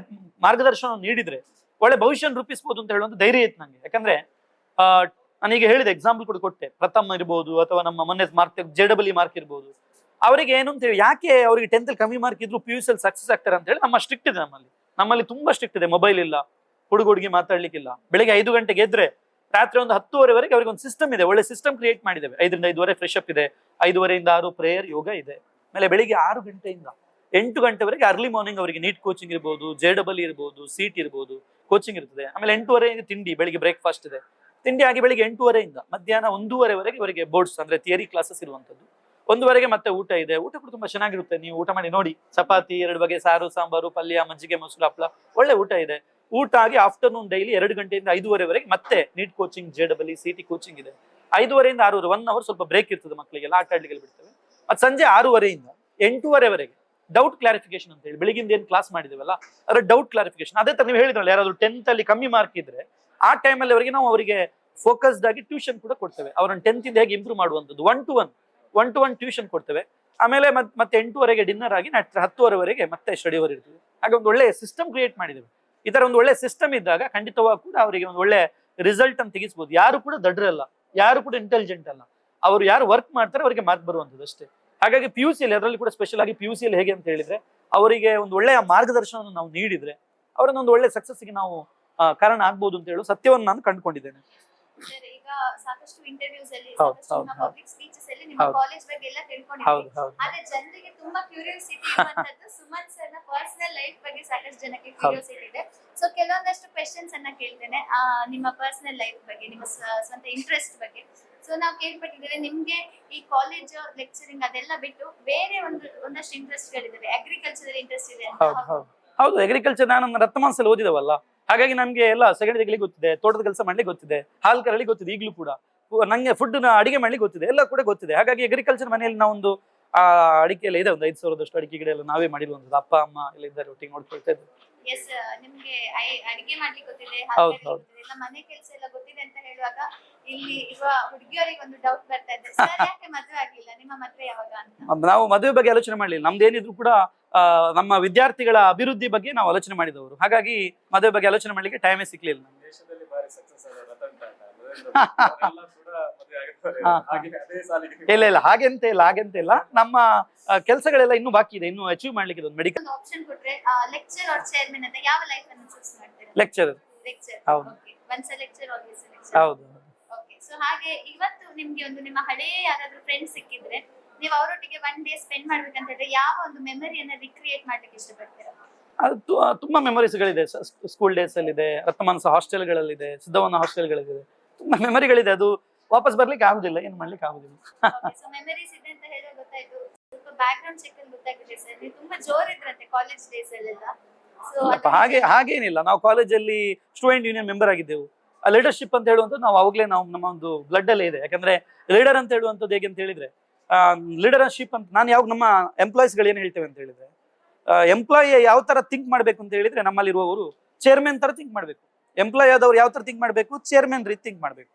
ಮಾರ್ಗದರ್ಶನ ನೀಡಿದ್ರೆ ಒಳ್ಳೆ ಭವಿಷ್ಯ ರೂಪಿಸಬಹುದು ಅಂತ ಹೇಳುವಂತ ಧೈರ್ಯ ಇತ್ತು ನಂಗೆ. ಯಾಕಂದ್ರೆ ನಾನೀಗ ಹೇಳಿದೆ, ಎಕ್ಸಾಂಪಲ್ ಕೂಡ ಕೊಟ್ಟೆ, ಪ್ರಥಮ ಇರ್ಬೋದು ಅಥವಾ ನಮ್ಮ ಮೊನ್ನೆ ಮಾರ್ಕ್ JEE ಮಾರ್ಕ್ ಇರ್ಬೋದು. ಅವರಿಗೆ ಏನು ಅಂತ ಹೇಳಿ, ಯಾಕೆ ಅವರಿಗೆ 10th ಅಲ್ಲಿ ಕಮ್ಮಿ ಮಾರ್ಕ್ ಇದ್ರು PUC ಅಲ್ಲಿ ಸಕ್ಸಸ್ ಆಗ್ತಾರೆ ಅಂತ ಹೇಳಿ ನಮ್ಮ ಸ್ಟ್ರಿಕ್ಟ್ ಇದೆ. ನಮ್ಮಲ್ಲಿ ತುಂಬಾ ಸ್ಟ್ರಿಕ್ಟ್ ಇದೆ. ಮೊಬೈಲ್ ಇಲ್ಲ, ಹುಡುಗಿ ಮಾತಾಡ್ಲಿಕ್ಕಿಲ್ಲ. ಬೆಳಿಗ್ಗೆ 5 ಗಂಟೆಗೆ ಎದ್ರೆ ರಾತ್ರಿ ಒಂದು 10:30ವರೆಗೆ ಅವ್ರಿಗೆ ಒಂದು ಸಿಸ್ಟಮ್ ಇದೆ, ಒಳ್ಳೆ ಸಿಸ್ಟಮ್ ಕ್ರಿಯೇಟ್ ಮಾಡಿದ್ದೇವೆ. 5ರಿಂದ 5:30 ಫ್ರೆಶ್ ಅಪ್ ಇದೆ, 5:30ಯಿಂದ 6 ಪ್ರೇಯರ್ ಯೋಗ ಇದೆ. ಆಮೇಲೆ ಬೆಳಿಗ್ಗೆ 6 ಗಂಟೆಯಿಂದ 8 ಗಂಟೆವರೆಗೆ ಅರ್ಲಿ ಮಾರ್ನಿಂಗ್ ಅವರಿಗೆ ನೀಟ್ ಕೋಚಿಂಗ್ ಇರ್ಬೋದು, JEE ಇರ್ಬೋದು, CET ಇರ್ಬೋದು, ಕೋಚಿಂಗ್ ಇರ್ತದೆ. ಆಮೇಲೆ 8:30 ತಿಂಡಿ, ಬೆಳಿಗ್ಗೆ ಬ್ರೇಕ್ಫಾಸ್ಟ್ ಇದೆ. ತಿಂಡಿ ಆಗಿ ಬೆಳಿಗ್ಗೆ 8:30ಯಿಂದ ಮಧ್ಯಾಹ್ನ 1:30ವರೆಗೆ ಇವರಿಗೆ ಬೋರ್ಡ್ಸ್ ಅಂದ್ರೆ ಥಿಯರಿ ಕ್ಲಾಸಸ್ ಇರುವಂತದ್ದು. 1:00ವರೆಗೆ ಮತ್ತೆ ಊಟ ಇದೆ. ಊಟ ಕೂಡ ತುಂಬಾ ಚೆನ್ನಾಗಿರುತ್ತೆ, ನೀವು ಊಟ ಮಾಡಿ ನೋಡಿ. ಚಪಾತಿ, 2 ಬಗೆ ಸಾರು, ಸಾಂಬಾರು, ಪಲ್ಯ, ಮಜ್ಜಿಗೆ, ಮೊಸರು, ಹಪ್ಪಳ, ಒಳ್ಳೆ ಊಟ ಇದೆ. ಊಟ ಆಗಿ ಆಫ್ಟರ್ನೂನ್ ಡೈಲಿ 2 ಗಂಟೆಯಿಂದ 5:30ವರೆಗೆ ಮತ್ತೆ NEET coaching, JEE CET coaching ಇದೆ. 5:30ರಿಂದ 6:30 1 ಅವರ್ ಸ್ವಲ್ಪ ಬ್ರೇಕ್ ಇರ್ತದೆ, ಮಕ್ಕಳಿಗೆಲ್ಲ ಆಟ ಆಡ್ಲಿಕ್ಕೆ ಬಿಡ್ತೇವೆ. ಮತ್ತೆ ಸಂಜೆ 6:30ಯಿಂದ 8:30ವರೆಗೆ ಡೌಟ್ ಕ್ಲಾರಿಫಿಕೇಶನ್ ಅಂತ ಹೇಳಿ, ಬೆಳಿಗ್ಗಿಂದ ಏನು ಕ್ಲಾಸ್ ಮಾಡಿದೇವಲ್ಲ ಅದರ ಡೌಟ್ ಕ್ಲಾರಿಫಿಕೇಶನ್. ಅದೇ ತರ ನೀವು ಹೇಳಿದ್ರಲ್ಲ, ಯಾರಾದ್ರೂ 10th ಅಲ್ಲಿ ಕಮ್ಮಿ ಮಾರ್ಕ್ ಇದ್ರೆ ಆ ಟೈಮಲ್ಲಿ ಅವರಿಗೆ ನಾವು ಅವರಿಗೆ ಫೋಕಸ್ಡ್ ಆಗಿ ಟ್ಯೂಷನ್ ಕೂಡ ಕೊಡ್ತೇವೆ. ಅವರನ್ನು 10th ಇಂದ ಹೇಗೆ ಇಂಪ್ರೂವ್ ಮಾಡುವಂಥದ್ದು 1-to-1 ಟ್ಯೂಷನ್ ಕೊಡ್ತೇವೆ. ಆಮೇಲೆ ಮತ್ತೆ 8:00ವರೆಗೆ ಡಿನ್ನರ್ ಆಗಿ 10:30ವರೆಗೆ ಮತ್ತೆ ಸ್ಟಡಿ ಅವರ್ ಇರ್ತದೆ. ಹಾಗೆ ಒಂದು ಒಳ್ಳೆ ಸಿಸ್ಟಮ್ ಕ್ರಿಯೇಟ್ ಮಾಡಿದ್ದೇವೆ. ಈ ತರ ಒಂದು ಒಳ್ಳೆ ಸಿಸ್ಟಮ್ ಇದ್ದಾಗ ಖಂಡಿತವಾಗಿ ಕೂಡ ಅವರಿಗೆ ಒಂದು ಒಳ್ಳೆ ರಿಸಲ್ಟ್ ಅಂತ ತೆಗಿಸಬಹುದು. ಯಾರು ಕೂಡ ದಡ್ರಲ್ಲ, ಯಾರು ಕೂಡ ಇಂಟೆಲಿಜೆಂಟ್ ಅಲ್ಲ. ಅವರು ಯಾರು ವರ್ಕ್ ಮಾಡ್ತಾರೆ ಅವರಿಗೆ ಮಾರ್ಕ್ ಬರುವಂಥದ್ದು ಅಷ್ಟೇ. ಹಾಗಾಗಿ PUC ಅಲ್ಲಿ, ಅದರಲ್ಲಿ ಕೂಡ ಸ್ಪೆಷಲ್ ಆಗಿ PUC ಅಲ್ಲಿ ಹೇಗೆ ಅಂತ ಹೇಳಿದ್ರೆ ಅವರಿಗೆ ಒಂದು ಒಳ್ಳೆಯ ಮಾರ್ಗದರ್ಶನವನ್ನು ನಾವು ನೀಡಿದ್ರೆ ಅವರನ್ನ ಒಂದು ಒಳ್ಳೆ ಸಕ್ಸಸ್ಗೆ ನಾವು ಕಾರಣ ಆಗ್ಬಹುದು ಅಂತ ಹೇಳು ಸತ್ಯವನ್ನು ನಾನು ಕಂಡುಕೊಂಡಿದ್ದೇನೆ. ಈಗ ಸಾಕಷ್ಟು ಇಂಟರ್ವ್ಯೂಸ್ ಅಲ್ಲಿ, ಸಾಕಷ್ಟು ಪಬ್ಲಿಕ್ ಸ್ಪೀಚಸ್ ಅಲ್ಲಿ ನಿಮ್ಮ ಕಾಲೇಜ್ ಬಗ್ಗೆ ಎಲ್ಲ ತಿಳ್ಕೊಂಡಿದ್ದೀವಿ. ಆದ್ರೆ ಜನರಿಗೆ ತುಂಬಾ ಕ್ಯೂರಿಯಾಸಿಟಿ ಇರುವಂತದ್ದು ಸುಮನ್ ಸರ್ ನ ಪರ್ಸನಲ್ ಲೈಫ್ ಬಗ್ಗೆ ಸಾಕಷ್ಟು ಜನಕ್ಕೆ ಕ್ಯೂರಿಯಾಸಿಟಿ ಇದೆ. ಸೊ ಕೆಲವೊಂದಷ್ಟು ಕ್ವೆಶ್ಚನ್ಸ್ ಅನ್ನ ಕೇಳ್ತೇನೆ ನಿಮ್ಮ ಪರ್ಸನಲ್ ಲೈಫ್ ಬಗ್ಗೆ, ನಿಮ್ಮ ಸ್ವಂತ ಇಂಟ್ರೆಸ್ಟ್ ಬಗ್ಗೆ. ಸೊ ನಾವು ಕೇಳ್ಪಟ್ಟಿದ್ದೇವೆ ನಿಮ್ಗೆ ಈ ಕಾಲೇಜ್ ಲೆಕ್ಚರಿಂಗ್ ಅದೆಲ್ಲ ಬಿಟ್ಟು ಬೇರೆ ಒಂದಷ್ಟು ಇಂಟ್ರೆಸ್ಟ್ ಗಳಿದ್ದಾವೆ, ಅಗ್ರಿಕಲ್ಚರ್ ಇಂಟ್ರೆಸ್ಟ್ ಇದೆ ಅಂತ. ಹೌದು, ಅಗ್ರಿಕಲ್ಚರ್ ನಾನು ರತ್ನಮಾನಸಲ್ಲಿ ಓದಿದವಲ್ಲ, ಹಾಗಾಗಿ ನಮ್ಗೆ ಎಲ್ಲ ಸೆಕೆಂಡ್ ಡಿಗ್ರಿ ಗೊತ್ತಿದೆ, ತೋಟದ ಕೆಲಸ ಮಾಡ್ಲಿಕ್ಕೆ ಗೊತ್ತಿದೆ, ಹಾಲ್ ಕರಳಿ ಗೊತ್ತಿದೆ, ಈಗಲೂ ಕೂಡ ನಂಗೆ ಫುಡ್ ಅಡಿಗೆ ಮಾಡ್ಲಿಕ್ಕೆ ಗೊತ್ತಿದೆ, ಎಲ್ಲ ಕೂಡ ಗೊತ್ತಿದೆ. ಹಾಗಾಗಿ ಅಗ್ರಿಕಲ್ಚರ್ ಮನೆಯಲ್ಲಿ ನಾವೊಂದು ಅಡಿಕೆ ಎಲ್ಲ ಇದೆ, ಒಂದು 5,000ದಷ್ಟು ಅಡಿಕೆ ಗಿಡ ಎಲ್ಲ ನಾವೇ ಮಾಡಿರುವಂತದ್ದು. ಅಪ್ಪ ಅಮ್ಮ ಎಲ್ಲ ಇದ್ದಾರೆ, ಒಟ್ಟಿಗೆ ನೋಡ್ಕೊಳ್ತಾ ಇದ್ದಾರೆ. ಎಸ್, ನಿಮ್ಗೆ ಅಡಿಗೆ ಮಾಡ್ಲಿಕ್ಕೆ ಗೊತ್ತಿದೆ, ಎಲ್ಲ ಮನೆ ಕೆಲಸ ಎಲ್ಲ ಗೊತ್ತಿದೆ ಅಂತ ಹೇಳುವಾಗ ಇಲ್ಲಿ ಇರುವ ಹುಡುಗಿಯರಿಗೆ ಒಂದು ಡೌಟ್ ಬರ್ತಾ ಇದೆ, ಸರ್ ಯಾಕೆ ಮದುವೆ ಆಗಿಲ್ಲ, ನಿಮ್ಮ ಮದುವೆ ಯಾವಾಗ ಅಂತ. ನಾವು ಮದುವೆ ಬಗ್ಗೆ ಆಲೋಚನೆ ಮಾಡ್ಲಿಲ್ಲ. ನಮ್ದೇನಿದ್ರು ಕೂಡ ನಮ್ಮ ವಿದ್ಯಾರ್ಥಿಗಳ ಅಭಿವೃದ್ಧಿ ಬಗ್ಗೆ ನಾವು ಆಲೋಚನೆ ಮಾಡಿದವರು. ಹಾಗಾಗಿ ಮದುವೆ ಬಗ್ಗೆ ಆಲೋಚನೆ ಮಾಡ್ಲಿಕ್ಕೆ ಟೈಮೇ ಸಿಕ್ಲಿಲ್ಲ ನಮ್ಗೆ. ದೇಶದಲ್ಲಿ ಬಾರಿ ಸಕ್ಸಸ್ ಆದ ರತನ್ ಟಾಟಾ ಅವರೆಲ್ಲ ಕೂಡ ಮದುವೆ ಆಗಿದ್ದಾರೆ. ಅದೇ ಸಾಲಿಗೆ ಇಲ್ಲ ಹಾಗೆಂತ ಇಲ್ಲ. ನಮ್ಮ ಕೆಲಸಗಳೆಲ್ಲ ಇನ್ನೂ ಬಾಕಿ ಇದೆ, ಇನ್ನೂ ಅಚೀವ್ ಮಾಡ್ಲಿಕ್ಕೆ ಒಂದು ಮೆಡಿಕಲ್ ಆಪ್ಷನ್ ಕೊಟ್ರೆ ಲೆಕ್ಚರ್ ಆರ್ ಚೇರ್ಮನ್ ಅಂತ ಯಾವ ಲೈಫ್ ಅನ್ನು ಚೂಸ್ ಮಾಡ್ತೀರಾ? ಲೆಕ್ಚರ್. ಹೌದು, once A lecture always A lecture. ಹೌದು. ಓಕೆ, ಸೊ ಹಾಗೆ ಇವತ್ತು ನಿಮ್ಗೆ ಒಂದು ನಿಮ್ಮ ಹಳೆಯ ಯಾರಾದ್ರೂ ಫ್ರೆಂಡ್ ಸಿಕ್ಕಿದ್ರೆ ನೀವು ಅವರೊಟ್ಟಿಗೆ 1 ಡೇ ಸ್ಪೆಂಡ್ ಮಾಡ್ಬೇಕಂತ ಹೇಳಿದ್ರೆ ಯಾವ ಒಂದು ಮೆಮರಿಯನ್ನ ರಿಕ್ರಿಯೇಟ್ ಮಾಡ್ಲಿಕ್ಕೆ ಇಷ್ಟಪಡ್ತೀರಾ? ಅದು ತುಂಬಾ ಮೆಮೊರೀಸ್ಗಳಿದೆ. ಸ್ಕೂಲ್ ಡೇಸ್ ಅಲ್ಲಿ ಇದೆ, ರತ್ನಮಾನಸ ಹಾಸ್ಟೆಲ್ಗಳಲ್ಲಿದೆ, ಸಿದ್ದವನ ಹಾಸ್ಟೆಲ್ಗಳಿದೆ, ತುಂಬಾ ಮೆಮರಿಗಳಿದೆ. ಅದು ವಾಪಸ್ ಬರ್ಲಿಕ್ಕೆ ಆಗುದಿಲ್ಲ, ಏನು ಮಾಡ್ಲಿಕ್ಕೆ ಆಗುದಿಲ್ಲ. ಸೊ ಮೆಮರೀಸ್ ಇದೆ ಅಂತ ಹೇಳೋದು ಗೊತ್ತಾಯ್ತು. ಸ್ವಲ್ಪ ಬ್ಯಾಕ್ ಗ್ರೌಂಡ್ ಚೆಕ್ ಅಲ್ಲಿ ಗೊತ್ತಾಗಿದೆ ಸರ್, ನೀವು ತುಂಬಾ ಜೋರ್ ಇದ್ರಂತೆ ಕಾಲೇಜ್ ಡೇಸ್ ಅಲ್ಲೆಲ್ಲ. ಸೊ ಹಾಗೇನಿಲ್ಲ. ನಾವು ಕಾಲೇಜಲ್ಲಿ ಸ್ಟೂಡೆಂಟ್ ಯೂನಿಯನ್ ಮೆಂಬರ್ ಆಗಿದ್ದೆವು. ಲೀಡರ್ಶಿಪ್ ಅಂತ ಹೇಳುವಂಥದ್ದು ನಾವು ಅವಾಗಲೇ ನಾವು ನಮ್ಮ ಒಂದು ಬ್ಲಡ್ ಅಲ್ಲೇ ಇದೆ. ಯಾಕಂದ್ರೆ ಲೀಡರ್ ಅಂತ ಹೇಳುವಂಥದ್ದು ಹೇಗೆ ಅಂತ ಹೇಳಿದ್ರೆ ಲೀಡರ್ಶಿಪ್ ಅಂತ ನಾನು ಯಾವಾಗ ನಮ್ಮ ಎಂಪ್ಲಾಯೀಸ್ಗಳು ಏನು ಹೇಳ್ತೇವೆ ಅಂತ ಹೇಳಿದ್ರೆ ಎಂಪ್ಲಾಯಿ ಯಾವ ತರ ಥಿಂಕ್ ಮಾಡ್ಬೇಕು ಅಂತ ಹೇಳಿದ್ರೆ ನಮ್ಮಲ್ಲಿರುವವರು ಚೇರ್ಮನ್ ತರ ಥಿಂಕ್ ಮಾಡ್ಬೇಕು. ಎಂಪ್ಲಾಯ್ ಆದವ್ರು ಯಾವ ತರ ಥಿಂಕ್ ಮಾಡ್ಬೇಕು, ಚೇರ್ಮನ್ ರೀತಿ ಥಿಂಕ್ ಮಾಡ್ಬೇಕು.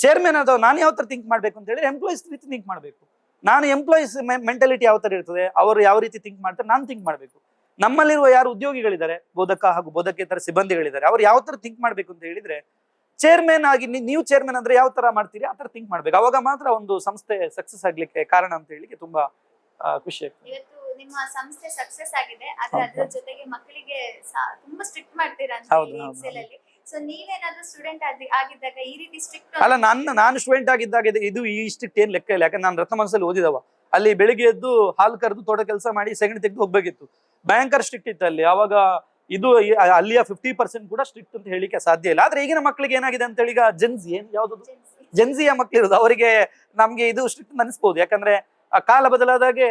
ಚೇರ್ಮನ್ ಆದವ್ರು ನಾನು ಯಾವ ತರ ಥಿಂಕ್ ಮಾಡ್ಬೇಕು ಅಂತ ಹೇಳಿದ್ರೆ ಎಂಪ್ಲಾಯೀಸ್ ರೀತಿ ಥಿಂಕ್ ಮಾಡ್ಬೇಕು. ನಾನು ಎಂಪ್ಲಾಯೀಸ್ ಮೆಂಟಾಲಿಟಿ ಯಾವ ತರ ಇರ್ತದೆ, ಅವರು ಯಾವ ರೀತಿ ಥಿಂಕ್ ಮಾಡ್ತಾರೆ ನಾನು ಥಿಂಕ್ ಮಾಡ್ಬೇಕು. ನಮ್ಮಲ್ಲಿರುವ ಯಾರು ಉದ್ಯೋಗಿಗಳಿದ್ದಾರೆ, ಬೋಧಕ ಹಾಗೂ ಬೋಧಕೇತರ ಸಿಬ್ಬಂದಿಗಳಿದ್ದಾರೆ, ಅವ್ರು ಯಾವ ತರ ಥಿಂಕ್ ಮಾಡ್ಬೇಕು ಅಂತ ಹೇಳಿದ್ರೆ ಚೇರ್ಮನ್ ಆಗಿ ನೀವು ಚೇರ್ಮನ್ ಅಂದ್ರೆ ಯಾವ ತರ ಮಾಡ್ತೀರಿ ಆ ತರ ಥಿಂಕ್ ಮಾಡ್ಬೇಕು. ಅವಾಗ ಮಾತ್ರ ಒಂದು ಸಂಸ್ಥೆ ಸಕ್ಸಸ್ ಆಗ್ಲಿಕ್ಕೆ ಕಾರಣ ಅಂತ ಹೇಳಿಕ್ಕೆ ತುಂಬಾ ಖುಷಿ ಆಗ್ತದೆ. ಇವತ್ತು ನಿಮ್ಮ ಸಂಸ್ಥೆ ಸಕ್ಸಸ್ ಆಗಿದೆ, ಆದ್ರೆ ಅದರ ಜೊತೆಗೆ ಮಕ್ಕಳಿಗೆ ತುಂಬಾ ಸ್ಟ್ರಿಕ್ಟ್ ಮಾಡ್ತೀರಾ ಅಂತ ಎಕ್ಸೆಲ್ ಅಲ್ಲಿ. ಸೊ ನೀವೇನಾದ್ರೂ ಸ್ಟೂಡೆಂಟ್ ಆಗಿದ್ದಾಗ ಈ ರೀತಿ ಸ್ಟ್ರಿಕ್ಟ್ ಅಲ್ಲ, ನಾನು ಸ್ಟೂಡೆಂಟ್ ಆಗಿದ್ದಾಗ ಇದು ಈ ಸ್ಟ್ರಿಕ್ಟ್ ಏನ್ ಲೆಕ್ಕ ಇಲ್ಲ. ಯಾಕಂದ್ರೆ ನಾನು ರತ್ನ ಮನಸ್ಸಲ್ಲಿ ಓದಿದವ. ಅಲ್ಲಿ ಬೆಳಿಗ್ಗೆ ಎದ್ದು ಹಾಲು ಕರೆದು ತೋಟ ಕೆಲಸ ಮಾಡಿ ಸೆಗಣಿ ತೆಗೆದು ಹೋಗ್ಬೇಕಿತ್ತು. ಭಯಂಕರ ಸ್ಟ್ರಿಕ್ಟ್ ಇತ್ತು ಅಲ್ಲಿ. ಅವಾಗ ಇದು ಅಲ್ಲಿಯ 50% ಕೂಡ ಸ್ಟ್ರಿಕ್ಟ್ ಅಂತ ಹೇಳಿಕ್ಕೆ ಸಾಧ್ಯ ಇಲ್ಲ. ಆದ್ರೆ ಈಗಿನ ಮಕ್ಕಳಿಗೆ ಏನಾಗಿದೆ ಅಂತ ಹೇಳಿ ಈಗ ಜೆನ್ಸಿ ಏನು ಯಾವ್ದು ಜೆನ್ಸಿಯ ಮಕ್ಕಳಿರೋದು, ಅವರಿಗೆ ನಮ್ಗೆ ಇದು ಸ್ಟ್ರಿಕ್ಟ್ ಅನಿಸ್ಬೋದು. ಯಾಕಂದ್ರೆ ಕಾಲ ಬದಲಾದಾಗೆ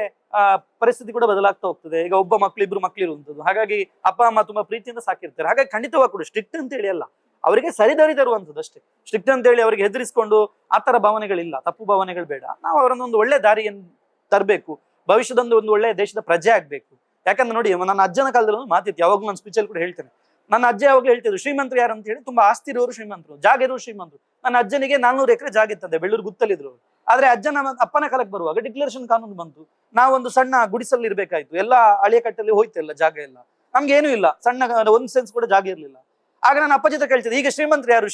ಪರಿಸ್ಥಿತಿ ಕೂಡ ಬದಲಾಗ್ತಾ ಹೋಗ್ತದೆ. ಈಗ ಒಬ್ಬ ಮಕ್ಳು ಇಬ್ರು ಮಕ್ಳು ಇರುವಂತದ್ದು, ಹಾಗಾಗಿ ಅಪ್ಪ ಅಮ್ಮ ತುಂಬಾ ಪ್ರೀತಿಯಿಂದ ಸಾಕಿರ್ತಾರೆ. ಹಾಗಾಗಿ ಖಂಡಿತವಾಗಿ ಕೂಡ ಸ್ಟ್ರಿಕ್ಟ್ ಅಂತ ಹೇಳಿ ಅಲ್ಲ, ಅವರಿಗೆ ಸರಿದಾರಿ ತರುವಂಥದ್ದು ಅಷ್ಟೇ. ಸ್ಟ್ರಿಕ್ಟ್ ಅಂತ ಹೇಳಿ ಅವರಿಗೆ ಹೆದರಿಸ್ಕೊಂಡು ಆತರ ಭಾವನೆಗಳಿಲ್ಲ, ತಪ್ಪು ಭಾವನೆಗಳು ಬೇಡ. ನಾವು ಅವರನ್ನೊಂದು ಒಳ್ಳೆ ದಾರಿಯನ್ನು ತರಬೇಕು, ಭವಿಷ್ಯದೊಂದು ಒಂದು ಒಳ್ಳೆ ದೇಶದ ಪ್ರಜೆ ಆಗ್ಬೇಕು. ಯಾಕಂದ್ರೆ ನೋಡಿ, ನನ್ನ ಅಜ್ಜನ ಕಾಲದಲ್ಲಿ ಒಂದು ಮಾತಿತ್ತು, ಯಾವಾಗಲೂ ನಾನು ಸ್ಪೀಚಲ್ಲಿ ಕೂಡ ಹೇಳ್ತೇನೆ. ನನ್ನ ಅಜ್ಜ ಯಾವಾಗಲೂ ಹೇಳ್ತಿದ್ರು ಶ್ರೀಮಂತರು ಯಾರು ಅಂತ ಹೇಳಿ, ತುಂಬಾ ಆಸ್ತಿ ಇರೋರು ಶ್ರೀಮಂತರು, ಜಾಗ ಇರೋರು ಶ್ರೀಮಂತರು. ನನ್ನ ಅಜ್ಜನಿಗೆ 400 ಎಕರೆ ಜಾಗ ಇರ್ತದೆ, ಬೆಳ್ಳೂರು ಗುತ್ತಲಿದ್ರು. ಆದ್ರೆ ಅಜ್ಜನ ಅಪ್ಪನ ಕಾಲಕ್ಕೆ ಬರುವಾಗ ಡಿಕ್ಲರೇಷನ್ ಕಾನೂನು ಬಂತು. ನಾವೊಂದು ಸಣ್ಣ ಗುಡಿಸಲ್ಲಿ ಇರ್ಬೇಕಾಯ್ತು, ಎಲ್ಲ ಹಳೆಯ ಕಟ್ಟಲ್ಲಿ ಹೋಯ್ತಲ್ಲ ಜಾಗ ಎಲ್ಲ, ನಮ್ಗೆ ಏನೂ ಇಲ್ಲ, ಸಣ್ಣ ಒಂದ್ ಸೆನ್ಸ್ ಕೂಡ ಜಾಗ ಇರ್ಲಿಲ್ಲ. ಆಗ ನಾನು ಅಪ್ಪಾಜಿ ಹತ್ರ ಕೇಳ್ತಿದ್ದೆ, ಈಗ ಶ್ರೀಮಂತರು ಯಾರು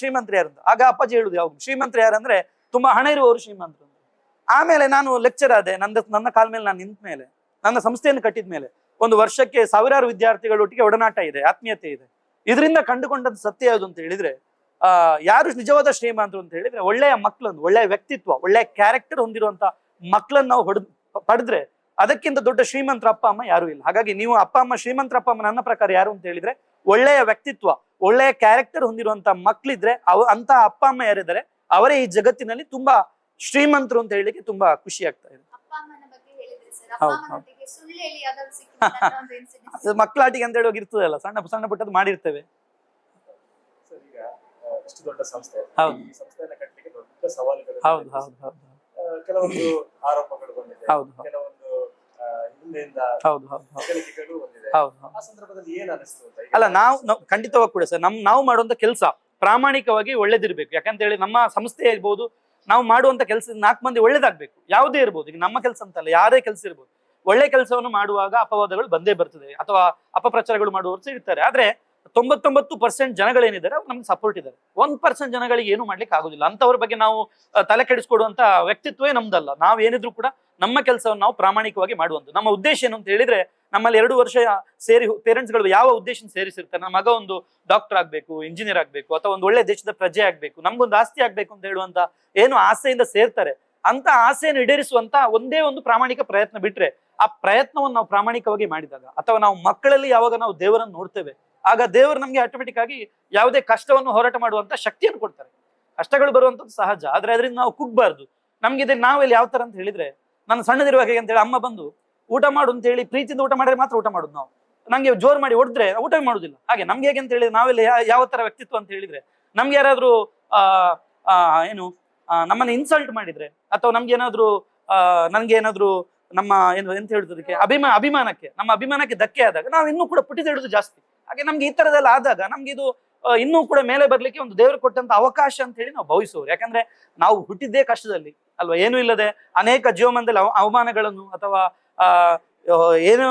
ಅಂತ. ಆಗ ಅಪ್ಪಾಜಿ ಹೇಳುದು ಯಾವಾಗ, ಶ್ರೀಮಂತರು ಯಾರಂದ್ರೆ ತುಂಬಾ ಹಣ ಇರುವವರು ಶ್ರೀಮಂತರು. ಆಮೇಲೆ ನಾನು ಲೆಕ್ಚರ್ ಆದೆ, ನನ್ನ ಕಾಲ ಮೇಲೆ ನಾನು ನಿಂತ ಮೇಲೆ, ನನ್ನ ಸಂಸ್ಥೆಯನ್ನು ಕಟ್ಟಿದ ಮೇಲೆ ಒಂದು ವರ್ಷಕ್ಕೆ 1000 ವಿದ್ಯಾರ್ಥಿಗಳೊಟ್ಟಿಗೆ ಒಡನಾಟ ಇದೆ, ಆತ್ಮೀಯತೆ ಇದೆ. ಇದರಿಂದ ಕಂಡುಕೊಂಡದ್ದು ಸತ್ಯ ಯಾವುದು ಅಂತ ಹೇಳಿದ್ರೆ, ಯಾರು ನಿಜವಾದ ಶ್ರೀಮಂತರು ಅಂತ ಹೇಳಿದ್ರೆ ಒಳ್ಳೆಯ ಮಕ್ಕಳನ್ನು, ಒಳ್ಳೆಯ ವ್ಯಕ್ತಿತ್ವ, ಒಳ್ಳೆಯ ಕ್ಯಾರೆಕ್ಟರ್ ಹೊಂದಿರುವಂತ ಮಕ್ಕಳನ್ನು ನಾವು ಪಡೆದ್ರೆ ಅದಕ್ಕಿಂತ ದೊಡ್ಡ ಶ್ರೀಮಂತರ ಅಪ್ಪ ಅಮ್ಮ ಯಾರು ಇಲ್ಲ. ಹಾಗಾಗಿ ನೀವು ಅಪ್ಪ ಅಮ್ಮ ಶ್ರೀಮಂತರ ಅಪ್ಪ ಅಮ್ಮ ನನ್ನ ಪ್ರಕಾರ ಯಾರು ಅಂತ ಹೇಳಿದ್ರೆ ಒಳ್ಳೆಯ ವ್ಯಕ್ತಿತ್ವ, ಒಳ್ಳೆಯ ಕ್ಯಾರೆಕ್ಟರ್ ಹೊಂದಿರುವಂತ ಮಕ್ಕಳಿದ್ರೆ ಅಂತ ಅಪ್ಪ ಅಮ್ಮ ಯಾರಿದ್ದಾರೆ ಅವರೇ ಈ ಜಗತ್ತಿನಲ್ಲಿ ತುಂಬಾ ಶ್ರೀಮಂತರು ಅಂತ ಹೇಳಿಕ್ಕೆ ತುಂಬಾ ಖುಷಿ ಆಗ್ತಾ ಇದೆ. ಮಕ್ಕಳಾಟಿಗೆ ಅಂತ ಹೇಳುವಾಗ ಇರ್ತದಲ್ಲ, ಸಣ್ಣ ಸಣ್ಣ ಪುಟ್ಟದ್ದು ಮಾಡಿರ್ತೇವೆ. ಇಷ್ಟು ದೊಡ್ಡ ಸಂಸ್ಥೆ, ಹೌದು. ಈ ಸಂಸ್ಥೆಯನ್ನ ಕಟ್ಟಲಿಕ್ಕೆ ದೊಡ್ಡ ಸವಾಲುಗಳು, ಹೌದು ಹೌದು ಹೌದು ಕೆಲವೊಂದು ಆರೋಪಗಳು ಬಂದಿದೆ, ಹೌದು ಕೆಲವೊಂದು ಹಿಂದೆಯಿಂದ ಹೌದು ಹೌದು ಹೆಗ್ಗಳಿಕೆಗಳು ಬಂದಿದೆ. ಹೌದು. ಆ ಸಂದರ್ಭದಲ್ಲಿ ಏನ್ ಅನಿಸ್ತು ಅಂತ? ಅಲ್ಲ, ನಾವು ಖಂಡಿತವಾಗಿ ಕೂಡ ಸರ್ ನಾವು ಮಾಡುವಂತ ಕೆಲಸ ಪ್ರಾಮಾಣಿಕವಾಗಿ ಒಳ್ಳೇದಿರ್ಬೇಕು. ಯಾಕಂತ ಹೇಳಿ ನಮ್ಮ ಸಂಸ್ಥೆ ಇರ್ಬೋದು, ನಾವು ಮಾಡುವಂತ ಕೆಲಸ 4 ಮಂದಿ ಒಳ್ಳೇದಾಗ್ಬೇಕು. ಯಾವುದೇ ಇರ್ಬೋದು, ಈಗ ನಮ್ಮ ಕೆಲಸ ಅಂತಲ್ಲ, ಯಾರೇ ಕೆಲಸ ಇರ್ಬೋದು, ಒಳ್ಳೆ ಕೆಲಸವನ್ನು ಮಾಡುವಾಗ ಅಪವಾದಗಳು ಬಂದೇ ಬರ್ತದೆ, ಅಥವಾ ಅಪಪ್ರಚಾರಗಳು ಮಾಡುವವರು ಇರ್ತಾರೆ. ಆದ್ರೆ 99% ಜನಗಳೇನಿದ್ದಾರೆ ಅವ್ರು ನಮ್ಗೆ ಸಪೋರ್ಟ್ ಇದ್ದಾರೆ. 1% ಜನಗಳಿಗೆ ಏನು ಮಾಡ್ಲಿಕ್ಕೆ ಆಗುದಿಲ್ಲ. ಅಂತವ್ರ ಬಗ್ಗೆ ನಾವು ತಲೆ ಕೆಡಿಸ್ಕೊಡುವಂತ ವ್ಯಕ್ತಿತ್ವೇ ನಮ್ದಲ್ಲ. ನಾವ್ ಏನಿದ್ರು ಕೂಡ ನಮ್ಮ ಕೆಲಸವನ್ನು ನಾವು ಪ್ರಾಮಾಣಿಕವಾಗಿ ಮಾಡುವಂತ. ನಮ್ಮ ಉದ್ದೇಶ ಏನು ಅಂತ ಹೇಳಿದ್ರೆ, ನಮ್ಮಲ್ಲಿ 2 ವರ್ಷ ಸೇರಿ ಪೇರೆಂಟ್ಸ್ಗಳು ಯಾವ ಉದ್ದೇಶ ಸೇರಿಸಿರ್ತಾರೆ, ನಮ್ಮ ಮಗ ಒಂದು ಡಾಕ್ಟರ್ ಆಗ್ಬೇಕು, ಇಂಜಿನಿಯರ್ ಆಗ್ಬೇಕು, ಅಥವಾ ಒಂದು ಒಳ್ಳೆ ದೇಶದ ಪ್ರಜೆ ಆಗ್ಬೇಕು, ನಮ್ಗೊಂದು ಆಸ್ತಿ ಆಗ್ಬೇಕು ಅಂತ ಹೇಳುವಂತ ಏನು ಆಸೆಯಿಂದ ಸೇರ್ತಾರೆ, ಅಂತ ಆಸೆಯನ್ನು ಈಡೇರಿಸುವಂತ ಒಂದೇ ಒಂದು ಪ್ರಾಮಾಣಿಕ ಪ್ರಯತ್ನ ಬಿಟ್ರೆ, ಆ ಪ್ರಯತ್ನವನ್ನು ನಾವು ಪ್ರಾಮಾಣಿಕವಾಗಿ ಮಾಡಿದಾಗ, ಅಥವಾ ನಾವು ಮಕ್ಕಳಲ್ಲಿ ಯಾವಾಗ ನಾವು ದೇವರನ್ನು ನೋಡ್ತೇವೆ, ಆಗ ದೇವರು ನಮ್ಗೆ ಆಟೋಮೆಟಿಕ್ ಆಗಿ ಯಾವುದೇ ಕಷ್ಟವನ್ನು ಹೋರಾಟ ಮಾಡುವಂತ ಶಕ್ತಿಯನ್ನು ಕೊಡ್ತಾರೆ. ಕಷ್ಟಗಳು ಬರುವಂತದ್ದು ಸಹಜ, ಆದ್ರೆ ಅದರಿಂದ ನಾವು ಕುಗ್ಬಾರ್ದು. ನಮ್ಗೆ ನಾವೆಲ್ಲಿ ಯಾವ ತರ ಅಂತ ಹೇಳಿದ್ರೆ, ನಾನು ಸಣ್ಣದಿರುವಾಗ ಅಂತ ಹೇಳಿ ಅಮ್ಮ ಬಂದು ಊಟ ಮಾಡು ಅಂತ ಹೇಳಿ ಪ್ರೀತಿಯಿಂದ ಊಟ ಮಾಡಿದ್ರೆ ಮಾತ್ರ ಊಟ ಮಾಡುದು. ನಾವು ನಂಗೆ ಜೋರ್ ಮಾಡಿ ಹೊಡೆದ್ರೆ ಊಟ ಮಾಡುದಿಲ್ಲ. ಹಾಗೆ ನಮ್ಗೆ ಹೇಗೆ ಅಂತ ಹೇಳಿದ್ರೆ, ನಾವೆಲ್ಲಿ ಯಾವ ತರ ವ್ಯಕ್ತಿತ್ವ ಅಂತ ಹೇಳಿದ್ರೆ, ನಮ್ಗೆ ಯಾರಾದ್ರೂ ಏನು ನಮ್ಮನ್ನ ಇನ್ಸಲ್ಟ್ ಮಾಡಿದ್ರೆ, ಅಥವಾ ನಮ್ಗೆ ಏನಾದ್ರು ನನ್ಗೆ ಏನಾದ್ರು ನಮ್ಮ ಏನು ಎಂತ ಹೇಳುದಕ್ಕೆ ಅಭಿಮಾನಕ್ಕೆ ನಮ್ಮ ಅಭಿಮಾನಕ್ಕೆ ಧಕ್ಕೆ ಆದಾಗ ನಾವು ಇನ್ನೂ ಕೂಡ ಪುಟಿದೇಳುದು ಜಾಸ್ತಿ. ಹಾಗೆ ನಮ್ಗೆ ಈ ತರದೆಲ್ಲ ಆದಾಗ ನಮ್ಗೆ ಇದು ಇನ್ನೂ ಕೂಡ ಮೇಲೆ ಬರ್ಲಿಕ್ಕೆ ಒಂದು ದೇವರು ಕೊಟ್ಟಂತ ಅವಕಾಶ ಅಂತ ಹೇಳಿ ನಾವು ಭಾವಿಸುವರು. ಯಾಕಂದ್ರೆ ನಾವು ಹುಟ್ಟಿದ್ದೇ ಕಷ್ಟದಲ್ಲಿ ಅಲ್ವಾ, ಏನೂ ಇಲ್ಲದೆ ಅನೇಕ ಜೀವಮಾನದಲ್ಲಿ ಅವಮಾನಗಳನ್ನು ಅಥವಾ ಏನೋ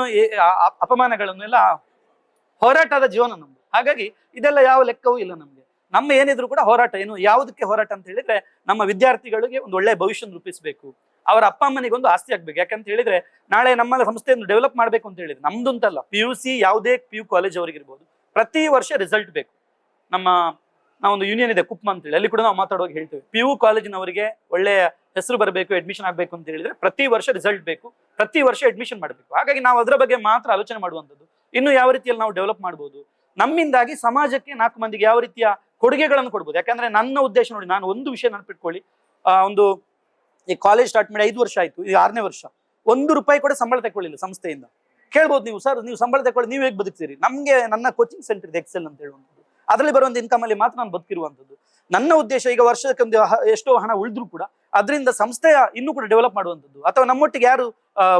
ಅಪಮಾನಗಳನ್ನು ಎಲ್ಲ ಹೋರಾಟದ ಜೀವನ ನಮ್ದು. ಹಾಗಾಗಿ ಇದೆಲ್ಲ ಯಾವ ಲೆಕ್ಕವೂ ಇಲ್ಲ ನಮ್ಗೆ. ನಮ್ಮ ಏನಿದ್ರು ಕೂಡ ಹೋರಾಟ ಏನು, ಯಾವುದಕ್ಕೆ ಹೋರಾಟ ಅಂತ ಹೇಳಿದ್ರೆ, ನಮ್ಮ ವಿದ್ಯಾರ್ಥಿಗಳಿಗೆ ಒಂದು ಒಳ್ಳೆ ಭವಿಷ್ಯ ರೂಪಿಸಬೇಕು, ಅವರ ಅಪ್ಪ ಅಮ್ಮನಿಗೆ ಒಂದು ಆಸ್ತಿ ಆಗ್ಬೇಕು. ಯಾಕಂತ ಹೇಳಿದ್ರೆ ನಾಳೆ ನಮ್ಮ ಸಂಸ್ಥೆಯನ್ನು ಡೆವಲಪ್ ಮಾಡ್ಬೇಕು ಅಂತ ಹೇಳಿದ್ರೆ, ನಮ್ದು ಅಂತಲ್ಲ, PUC ಯಾವುದೇ PU ಕಾಲೇಜ್ ಅವರಿಗಿರ್ಬೋದು, ಪ್ರತಿ ವರ್ಷ ರಿಸಲ್ಟ್ ಬೇಕು. ನಾವೊಂದು ಯೂನಿಯನ್ ಇದೆ ಕುಪ್ಮ ಅಂತ ಹೇಳಿ, ಅಲ್ಲಿ ಕೂಡ ನಾವು ಮಾತಾಡುವಾಗ ಹೇಳ್ತೇವೆ, PU ಕಾಲೇಜಿನವರಿಗೆ ಒಳ್ಳೆಯ ಹೆಸರು ಬರಬೇಕು, ಅಡ್ಮಿಷನ್ ಆಗ್ಬೇಕು ಅಂತ ಹೇಳಿದ್ರೆ ಪ್ರತಿ ವರ್ಷ ರಿಸಲ್ಟ್ ಬೇಕು, ಪ್ರತಿ ವರ್ಷ ಅಡ್ಮಿಷನ್ ಮಾಡಬೇಕು. ಹಾಗಾಗಿ ನಾವು ಅದರ ಬಗ್ಗೆ ಮಾತ್ರ ಆಲೋಚನೆ ಮಾಡುವಂಥದ್ದು. ಇನ್ನು ಯಾವ ರೀತಿಯಲ್ಲಿ ನಾವು ಡೆವಲಪ್ ಮಾಡ್ಬೋದು, ನಮ್ಮಿಂದಾಗಿ ಸಮಾಜಕ್ಕೆ 4 ಮಂದಿಗೆ ಯಾವ ರೀತಿಯ ಕೊಡುಗೆಗಳನ್ನು ಕೊಡ್ಬೋದು. ಯಾಕಂದ್ರೆ ನನ್ನ ಉದ್ದೇಶ ನೋಡಿ, ನಾನು ಒಂದು ವಿಷಯ ನೆನಪಿಟ್ಕೊಳ್ಳಿ, ಒಂದು ಈ ಕಾಲೇಜ್ ಸ್ಟಾರ್ಟ್ ಮಾಡಿ 5 ವರ್ಷ ಆಯ್ತು, ಇದು 6ನೇ ವರ್ಷ, 1 ರೂಪಾಯಿ ಕೂಡ ಸಂಬಳ ತಗೊಳ್ಳಿಲ್ಲ ಸಂಸ್ಥೆಯಿಂದ. ಕೇಳ್ಬೋದು ನೀವು, ಸರ್ ನೀವು ಸಂಬಳ ತಗೊಳ್ಳಿ, ನೀವು ಹೇಗೆ ಬದುಕ್ತೀರಿ? ನಮಗೆ ನನ್ನ ಕೋಚಿಂಗ್ ಸೆಂಟರ್ ಇದೆ ಎಕ್ಸೆಲ್ ಅಂತ ಹೇಳುವಂಥದ್ದು, ಅದರಲ್ಲಿ ಬರುವಂಥ ಇನ್ಕಮ್ ಅಲ್ಲಿ ಮಾತ್ರ ನಾನು ಬದುಕಿರುವಂಥದ್ದು. ನನ್ನ ಉದ್ದೇಶ ಈಗ ವರ್ಷಕ್ಕೊಂದು ಎಷ್ಟೋ ಹಣ ಉಳಿದ್ರು ಕೂಡ ಅದರಿಂದ ಸಂಸ್ಥೆಯ ಇನ್ನೂ ಕೂಡ ಡೆವಲಪ್ ಮಾಡುವಂಥದ್ದು, ಅಥವಾ ನಮ್ಮೊಟ್ಟಿಗೆ ಯಾರು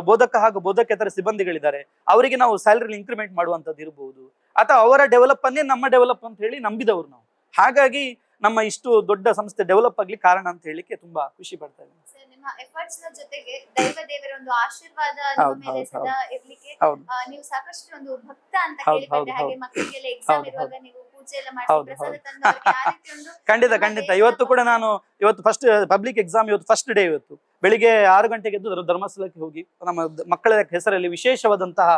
ಬೋಧಕ ಹಾಗೂ ಬೋಧಕೇತರ ಸಿಬ್ಬಂದಿಗಳಿದ್ದಾರೆ ಅವರಿಗೆ ನಾವು ಸ್ಯಾಲರಿ ಇಂಕ್ರಿಮೆಂಟ್ ಮಾಡುವಂಥದ್ದು ಇರಬಹುದು, ಅಥವಾ ಅವರ ಡೆವಲಪ್ ಅನ್ನೇ ನಮ್ಮ ಡೆವಲಪ್ ಅಂತ ಹೇಳಿ ನಂಬಿದವರು ನಾವು. ಹಾಗಾಗಿ ನಮ್ಮ ಇಷ್ಟು ದೊಡ್ಡ ಸಂಸ್ಥೆ ಡೆವಲಪ್ ಆಗ್ಲಿ ಕಾರಣ ಅಂತ ಹೇಳಿಕ್ಕೆ ತುಂಬಾ ಖುಷಿ ಪಡ್ತಾ ಇದ್ದೀನಿ. ನಿಮ್ಮ ಎಫರ್ಟ್ಸ್ ನ ಜೊತೆಗೆ ದೇವರ ಒಂದು ಆಶೀರ್ವಾದ ನಿಮ್ಮ ಮೇಲೆ ಸದಾ ಇರ್ಲಿಕ್ಕೆ ನೀವು ಸಾಕಷ್ಟು ಒಂದು ಭಕ್ತ ಅಂತ ಕೇಳಿಕೊಂಡೆ. ಹಾಗೆ ಮಕ್ಕಳಿಗೆಲ್ಲ ಎಕ್ಸಾಮ್ ಇರುವಾಗ ನೀವು ಪೂಜೆ ಎಲ್ಲ ಮಾಡಿ ಪ್ರಸಾದ ತಂದು ಅವರಿಗೆ ಆ ರೀತಿ ಒಂದು ಖಂಡಿತ ಇವತ್ತು ಕೂಡ ನಾನು ಫಸ್ಟ್ ಪಬ್ಲಿಕ್ ಎಕ್ಸಾಮ್, ಇವತ್ತು ಫಸ್ಟ್ ಡೇ. ಇವತ್ತು ಬೆಳಿಗ್ಗೆ 6 ಗಂಟೆಗೆ ಎದ್ದು ಧರ್ಮಸ್ಥಳಕ್ಕೆ ಹೋಗಿ ನಮ್ಮ ಮಕ್ಕಳ ಹೆಸರಲ್ಲಿ ವಿಶೇಷವಾದಂತಹ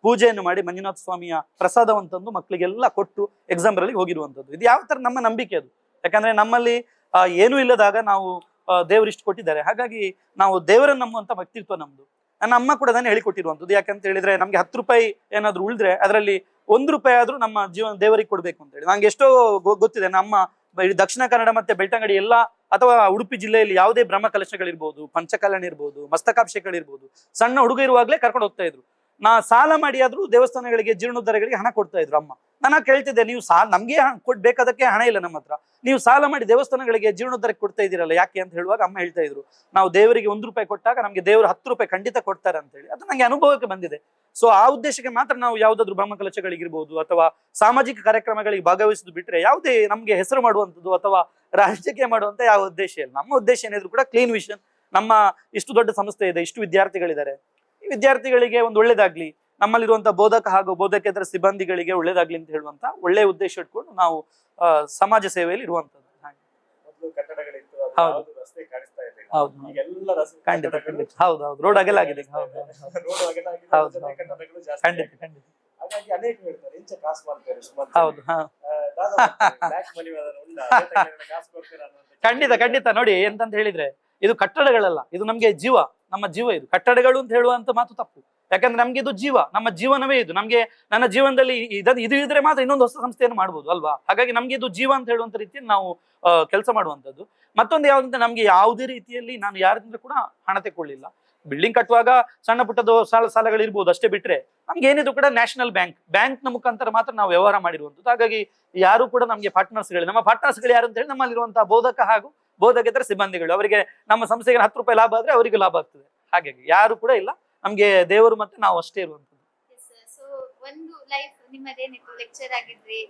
ಪೂಜೆಯನ್ನು ಮಾಡಿ ಮಂಜುನಾಥ ಸ್ವಾಮಿಯ ಪ್ರಸಾದವಂತಂದು ಮಕ್ಕಳಿಗೆಲ್ಲ ಕೊಟ್ಟು ಎಕ್ಸಾಮ್ ಬರಲಿಕ್ಕೆ ಹೋಗಿರುವಂತದ್ದು. ಇದು ಯಾವ ತರ ನಮ್ಮ ನಂಬಿಕೆ ಅದು. ಯಾಕಂದ್ರೆ ನಮ್ಮಲ್ಲಿ ಏನೂ ಇಲ್ಲದಾಗ ನಾವು ದೇವರು ಇಷ್ಟು ಕೊಟ್ಟಿದ್ದಾರೆ, ಹಾಗಾಗಿ ನಾವು ದೇವರನ್ನು ನಂಬುವಂತ ವ್ಯಕ್ತಿತ್ವ ನಮ್ದು. ನನ್ನ ಅಮ್ಮ ಕೂಡ ಅದನ್ನು ಹೇಳಿಕೊಟ್ಟಿರುವಂಥದ್ದು. ಯಾಕಂತ ಹೇಳಿದ್ರೆ ನಮ್ಗೆ 10 ರೂಪಾಯಿ ಏನಾದ್ರು ಉಳಿದ್ರೆ ಅದರಲ್ಲಿ 1 ರೂಪಾಯಿ ಆದ್ರೂ ನಮ್ಮ ಜೀವನ ದೇವರಿಗೆ ಕೊಡ್ಬೇಕು ಅಂತ ಹೇಳಿ ನಂಗೆ ಎಷ್ಟೋ ಗೊತ್ತಿದೆ. ನಮ್ಮ ದಕ್ಷಿಣ ಕನ್ನಡ ಮತ್ತೆ ಬೆಳ್ತಂಗಡಿ ಎಲ್ಲ ಅಥವಾ ಉಡುಪಿ ಜಿಲ್ಲೆಯಲ್ಲಿ ಯಾವುದೇ ಬ್ರಹ್ಮ ಕಲಶಗಳಿರ್ಬೋದು, ಪಂಚಕಲ್ಯಾಣ ಇರ್ಬೋದು, ಮಸ್ತಕಾಭಿಷೇಕಗಳಿರ್ಬೋದು, ಸಣ್ಣ ಹುಡುಗ ಇರುವಾಗಲೇ ಕರ್ಕೊಂಡು ಹೋಗ್ತಾ ಇದ್ರು. ನಾ ಸಾಲ ಮಾಡಿ ಆದ್ರೂ ದೇವಸ್ಥಾನಗಳಿಗೆ ಜೀರ್ಣೋದ್ಧಾರಗಳಿಗೆ ಹಣ ಕೊಡ್ತಾ ಇದ್ರು ಅಮ್ಮ. ನಾನು ಕೇಳ್ತಿದ್ದೆ, ನೀವು ನಮ್ಗೆ ಕೊಡ್ಬೇಕಾದಕ್ಕೆ ಹಣ ಇಲ್ಲ ನಮ್ಮ ಹತ್ರ, ನೀವು ಸಾಲ ಮಾಡಿ ದೇವಸ್ಥಾನಗಳಿಗೆ ಜೀರ್ಣೋದ್ಧಾರಕ್ಕೆ ಕೊಡ್ತಾ ಇದ್ದೀರಲ್ಲ ಯಾಕೆ ಅಂತ ಹೇಳುವಾಗ ಅಮ್ಮ ಹೇಳ್ತಾ ಇದ್ರು, ನಾವು ದೇವರಿಗೆ 1 ರೂಪಾಯಿ ಕೊಟ್ಟಾಗ ನಮ್ಗೆ ದೇವರು 10 ರೂಪಾಯಿ ಖಂಡಿತ ಕೊಡ್ತಾರೆ ಅಂತ ಹೇಳಿ. ಅದು ನಂಗೆ ಅನುಭವಕ್ಕೆ ಬಂದಿದೆ. ಸೊ ಆ ಉದ್ದೇಶಕ್ಕೆ ಮಾತ್ರ ನಾವು ಯಾವ್ದಾದ್ರು ಬ್ರಹ್ಮಕಲಶಗಳಿಗಿರ್ಬೋದು ಅಥವಾ ಸಾಮಾಜಿಕ ಕಾರ್ಯಕ್ರಮಗಳಿಗೆ ಭಾಗವಹಿಸುದು ಬಿಟ್ರೆ ಯಾವುದೇ ನಮ್ಗೆ ಹೆಸರು ಮಾಡುವಂಥದ್ದು ಅಥವಾ ರಾಜಕೀಯ ಮಾಡುವಂತ ಯಾವ ಉದ್ದೇಶ ಇಲ್ಲ. ನಮ್ಮ ಉದ್ದೇಶ ಏನಿದ್ರು ಕೂಡ ಕ್ಲೀನ್ ವಿಷನ್. ನಮ್ಮ ಇಷ್ಟು ದೊಡ್ಡ ಸಂಸ್ಥೆ ಇದೆ, ಇಷ್ಟು ವಿದ್ಯಾರ್ಥಿಗಳಿದ್ದಾರೆ, ಈ ವಿದ್ಯಾರ್ಥಿಗಳಿಗೆ ಒಂದು ಒಳ್ಳೇದಾಗ್ಲಿ, ನಮ್ಮಲ್ಲಿರುವಂತಹ ಬೋಧಕ ಹಾಗೂ ಬೋಧಕೇತರ ಸಿಬ್ಬಂದಿಗಳಿಗೆ ಒಳ್ಳೇದಾಗ್ಲಿ ಅಂತ ಹೇಳುವಂತ ಒಳ್ಳೆ ಉದ್ದೇಶ ಇಟ್ಕೊಂಡು ನಾವು ಸಮಾಜ ಸೇವೆಯಲ್ಲಿ ಇರುವಂತದ್ದು. ಹೌದು ರೋಡ್ ಅಗಲ ಆಗಿದೆ. ಖಂಡಿತ ನೋಡಿ ಎಂತಂತ ಹೇಳಿದ್ರೆ ಇದು ಕಟ್ಟಡಗಳಲ್ಲ, ಇದು ನಮ್ಗೆ ಜೀವ, ನಮ್ಮ ಜೀವ. ಇದು ಕಟ್ಟಡಗಳು ಅಂತ ಹೇಳುವಂತ ಮಾತು ತಪ್ಪು. ಯಾಕಂದ್ರೆ ನಮ್ಗೆ ಇದು ಜೀವ, ನಮ್ಮ ಜೀವನವೇ ಇದು. ನಮ್ಗೆ ನನ್ನ ಜೀವನದಲ್ಲಿ ಇದು ಇದ್ರೆ ಮಾತ್ರ ಇನ್ನೊಂದು ಹೊಸ ಸಂಸ್ಥೆಯನ್ನು ಮಾಡ್ಬೋದು ಅಲ್ವಾ. ಹಾಗಾಗಿ ನಮ್ಗೆ ಇದು ಜೀವ ಅಂತ ಹೇಳುವಂತ ರೀತಿಯಲ್ಲಿ ನಾವು ಕೆಲಸ ಮಾಡುವಂಥದ್ದು. ಮತ್ತೊಂದು ಯಾವ್ದಂದ್ರೆ ನಮ್ಗೆ ಯಾವುದೇ ರೀತಿಯಲ್ಲಿ ನಾನು ಯಾರಿಂದ ಕೂಡ ಹಣ ತೆಕ್ಕೊಳ್ಳಿಲ್ಲ. ಬಿಲ್ಡಿಂಗ್ ಕಟ್ಟುವಾಗ ಸಣ್ಣ ಪುಟ್ಟದ ಸಾಲಗಳಿರ್ಬೋದು ಅಷ್ಟೇ ಬಿಟ್ರೆ ನಮ್ಗೆ ಏನಿದ್ರು ಕೂಡ ನ್ಯಾಷನಲ್ ಬ್ಯಾಂಕ್ನ ಮುಖಾಂತರ ಮಾತ್ರ ನಾವು ವ್ಯವಹಾರ ಮಾಡಿರುವಂಥದ್ದು. ಹಾಗಾಗಿ ಯಾರು ಕೂಡ ನಮ್ಗೆ ಪಾರ್ಟ್ನರ್ಸ್ಗಳು, ನಮ್ಮ ಪಾರ್ಟ್ನರ್ಸ್ಗಳು ಯಾರು ಅಂತ ಹೇಳಿ ನಮ್ಮಲ್ಲಿರುವಂತಹ ಬೋಧಕ ಹಾಗೂ ಬೋಧಕೇತರ ಸಿಬ್ಬಂದಿಗಳು. ಅವರಿಗೆ ನಮ್ಮ ಸಂಸ್ಥೆಗೆ 10 ರೂಪಾಯಿ ಲಾಭ ಆದ್ರೆ ಅವರಿಗೆ ಲಾಭ ಆಗ್ತದೆ. ಹಾಗಾಗಿ ಯಾರು ಕೂಡ ಇಲ್ಲ, ನಮ್ಗೆ ದೇವರು ಮತ್ತೆ ನಾವು ಅಷ್ಟೇ ಇರುವಂತದ್ದು. ಒಂದು ಲೈಫ್ ನಿಮ್ಮದೇನಿತ್ತು, ಲೆಕ್ಚರ್ ಆಗಿದ್ರಿ,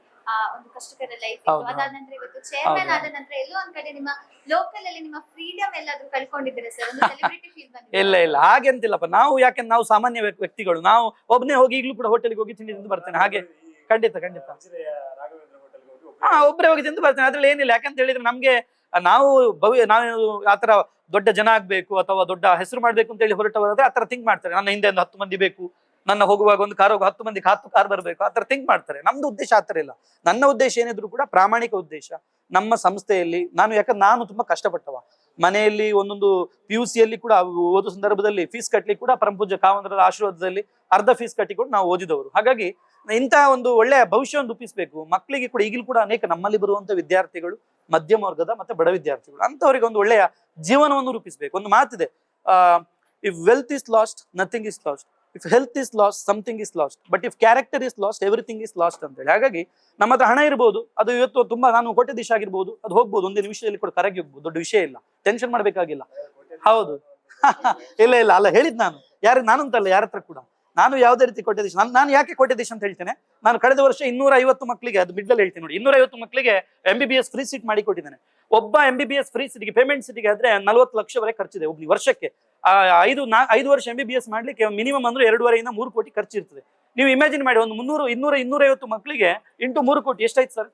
ಒಂದು ಕಷ್ಟಕರ ಲೈಫ್ ಇತ್ತು. ಅದಾದ ನಂತರ ಇವತ್ತು ಚೇರ್ಮನ್ ಆದ ನಂತರ ಎಲ್ಲೋ ಒಂದ್ ಕಡೆ ನಿಮ್ಮ ಲೋಕಲ್ ಅಲ್ಲಿ ನಿಮ್ಮ ಫ್ರೀಡಮ್ ಎಲ್ಲಾದ್ರೂ ಕಳ್ಕೊಂಡಿದ್ದೀರಾ ಸರ್? ಒಂದು ಸೆಲೆಬ್ರಿಟಿ ಫೀಲ್ ಬಂದಿದೆ? ಇಲ್ಲ ಹಾಗೆಂತಿಲ್ಲಪ್ಪ. ನಾವು ಯಾಕೆಂದ್ರೆ ನಾವು ಸಾಮಾನ್ಯ ವ್ಯಕ್ತಿಗಳು, ನಾವು ಒಬ್ಬನೇ ಹೋಗಿ ಈಗಲೂ ಕೂಡ ಹೋಟೆಲ್ಗೆ ಹೋಗಿ ತಿಂಡಿ ತಿಂದು ಬರ್ತೇನೆ. ಹಾಗೆ ಖಂಡಿತ ಒಬ್ಬರೇ ಹೋಗಿ ತಿಂದು ಬರ್ತೇನೆ, ಅದ್ರಲ್ಲಿ ಏನಿಲ್ಲ. ಯಾಕಂತ ಹೇಳಿದ್ರೆ ನಮ್ಗೆ ನಾವು ಆತರ ದೊಡ್ಡ ಜನ ಆಗ್ಬೇಕು ಅಥವಾ ದೊಡ್ಡ ಹೆಸರು ಮಾಡ್ಬೇಕು ಅಂತ ಹೇಳಿ ಹೊರಟವರಾದ್ರೆ ಆತರ ಥಿಂಕ್ ಮಾಡ್ತಾರೆ. ನನ್ನ ಹಿಂದೆ ಒಂದು 10 ಮಂದಿ ಬೇಕು, ನನ್ನ ಹೋಗುವಾಗ ಒಂದು ಕಾರ್ 10 ಮಂದಿ ಕಾರ್ ಬರಬೇಕು, ಆತರ ಥಿಂಕ್ ಮಾಡ್ತಾರೆ. ನಮ್ದು ಉದ್ದೇಶ ಆತರ ಇಲ್ಲ. ನನ್ನ ಉದ್ದೇಶ ಏನಿದ್ರು ಕೂಡ ಪ್ರಾಮಾಣಿಕ ಉದ್ದೇಶ. ನಮ್ಮ ಸಂಸ್ಥೆಯಲ್ಲಿ ಯಾಕಂದ್ರೆ ನಾನು ತುಂಬಾ ಕಷ್ಟಪಟ್ಟವ. ಮನೆಯಲ್ಲಿ ಒಂದೊಂದು PUC ಯಲ್ಲಿ ಕೂಡ ಓದೋ ಸಂದರ್ಭದಲ್ಲಿ ಫೀಸ್ ಕಟ್ಲಿಕ್ಕೆ ಕೂಡ ಪರಮಪೂಜ್ಯ ಕಾವಂದ್ರರ ಆಶೀರ್ವಾದದಲ್ಲಿ ಅರ್ಧ ಫೀಸ್ ಕಟ್ಟಿಕೊಂಡು ನಾವು ಓದಿದವರು. ಹಾಗಾಗಿ ಇಂತಹ ಒಂದು ಒಳ್ಳೆಯ ಭವಿಷ್ಯವನ್ನು ರೂಪಿಸಬೇಕು ಮಕ್ಕಳಿಗೆ ಕೂಡ. ಈಗಲೂ ಕೂಡ ಅನೇಕ ನಮ್ಮಲ್ಲಿ ಬರುವಂತ ವಿದ್ಯಾರ್ಥಿಗಳು ಮಧ್ಯಮ ವರ್ಗದ ಮತ್ತೆ ಬಡ ವಿದ್ಯಾರ್ಥಿಗಳು, ಅಂತವರಿಗೆ ಒಂದು ಒಳ್ಳೆಯ ಜೀವನವನ್ನು ರೂಪಿಸಬೇಕು. ಒಂದು ಮಾತಿದೆ, if wealth is last nothing is last, if health is last something is last, but if character is last everything is last ಅಂತ ಹೇಳಿ. ಹಾಗಾಗಿ ನಮ್ಮ ಹತ್ರ ಹಣ ಇರ್ಬೋದು, ಅದು ಇವತ್ತು ತುಂಬಾ ನಾನು ಕೋಟ್ಯಾಧೀಶ ಆಗಿರ್ಬೋದು, ಅದು ಹೋಗ್ಬೋದು, ಒಂದೇ ನಿಮಿಷದಲ್ಲಿ ಕೂಡ ಕರಗಿ ಹೋಗ್ಬೋದು, ದೊಡ್ಡ ವಿಷಯ ಇಲ್ಲ, ಟೆನ್ಷನ್ ಮಾಡ್ಬೇಕಾಗಿಲ್ಲ. ಹೌದು ಇಲ್ಲ ಅಲ್ಲ ಹೇಳಿದ್ ನಾನು ಅಂತಲ್ಲ, ಯಾರ ಹತ್ರ ಕೂಡ ನಾನು ಯಾವುದೇ ರೀತಿ ಕೋಟ್ಯಾಧೀಶ. ನಾನು ಯಾಕೆ ಕೋಟ್ಯಾಧೀಶ ಅಂತ ಹೇಳ್ತೇನೆ, ನಾನು ಕಳೆದ ವರ್ಷ 250 ಮಕ್ಕಳಿಗೆ, ಅದು ಮಿಡ್ಲ್ ಹೇಳ್ತೀನಿ ನೋಡಿ, 250 ಮಕ್ಕಳಿಗೆ MBBS ಫ್ರೀ ಸೀಟ್ ಮಾಡಿ ಕೊಟ್ಟಿದ್ದೇನೆ. ಒಬ್ಬ MBBS ಫ್ರೀ ಸೀಟ್ಗೆ ಪೇಮೆಂಟ್ ಸೀಟಿಗೆ ಆದ್ರೆ 40 ಲಕ್ಷವರೆಗೆ ಖರ್ಚಿದೆ ಒಬ್ಬನಿಗೆ ವರ್ಷಕ್ಕೆ. 5 ವರ್ಷ MBBS ಮಾಡ್ಲಿಕ್ಕೆ ಮಿನಿಮಮ್ ಅಂದ್ರೆ 2.5 ಇಂದ 3 ಕೋಟಿ ಖರ್ಚಿರ್ತದೆ. ನೀವು ಇಮ್ಯಾಜಿನ್ ಮಾಡಿ, ಒಂದು 250 ಮಕ್ಕಳಿಗೆ ಇಂಟು 3 ಕೋಟಿ ಎಷ್ಟಾಯ್ತು ಸರ್?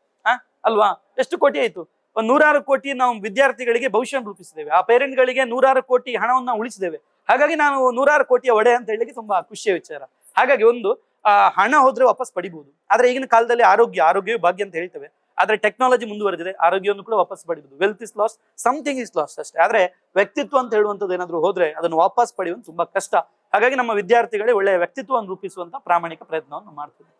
ಅಲ್ವಾ, ಎಷ್ಟು ಕೋಟಿ ಆಯ್ತು? ಒಂದು 106 ಕೋಟಿ ನಾವು ವಿದ್ಯಾರ್ಥಿಗಳಿಗೆ ಭವಿಷ್ಯ ರೂಪಿಸಿದ್ದೇವೆ. ಆ ಪೇರೆಂಟ್ಗಳಿಗೆ 106 ಕೋಟಿ ಹಣವನ್ನು ಉಳಿಸಿದ್ದೇವೆ. ಹಾಗಾಗಿ ನಾನು 106 ಕೋಟಿಯ ಒಡೆ ಅಂತ ಹೇಳಿಕ್ಕೆ ತುಂಬಾ ಖುಷಿಯ ವಿಚಾರ. ಹಾಗಾಗಿ ಒಂದು ಹಣ ಹೋದ್ರೆ ವಾಪಸ್ ಪಡಿಬಹುದು, ಆದ್ರೆ ಈಗಿನ ಕಾಲದಲ್ಲಿ ಆರೋಗ್ಯವೇ ಭಾಗ್ಯ ಅಂತ ಹೇಳ್ತೇವೆ. ಆದ್ರೆ ಟೆಕ್ನಾಲಜಿ ಮುಂದುವರೆದಿದೆ, ಆರೋಗ್ಯವನ್ನು ಕೂಡ ವಾಪಸ್ ಪಡಿಬಹುದು. Wealth is last something is last ಅಷ್ಟೇ. ಆದ್ರೆ ವ್ಯಕ್ತಿತ್ವ ಅಂತ ಹೇಳುವಂಥದ್ದು ಏನಾದ್ರು ಹೋದ್ರೆ ಅದನ್ನು ವಾಪಸ್ ಪಡೆಯುವುದು ತುಂಬಾ ಕಷ್ಟ. ಹಾಗಾಗಿ ನಮ್ಮ ವಿದ್ಯಾರ್ಥಿಗಳೇ ಒಳ್ಳೆಯ ವ್ಯಕ್ತಿತ್ವವನ್ನು ರೂಪಿಸುವಂತ ಪ್ರಾಮಾಣಿಕ ಪ್ರಯತ್ನವನ್ನು ಮಾಡ್ತೀವಿ.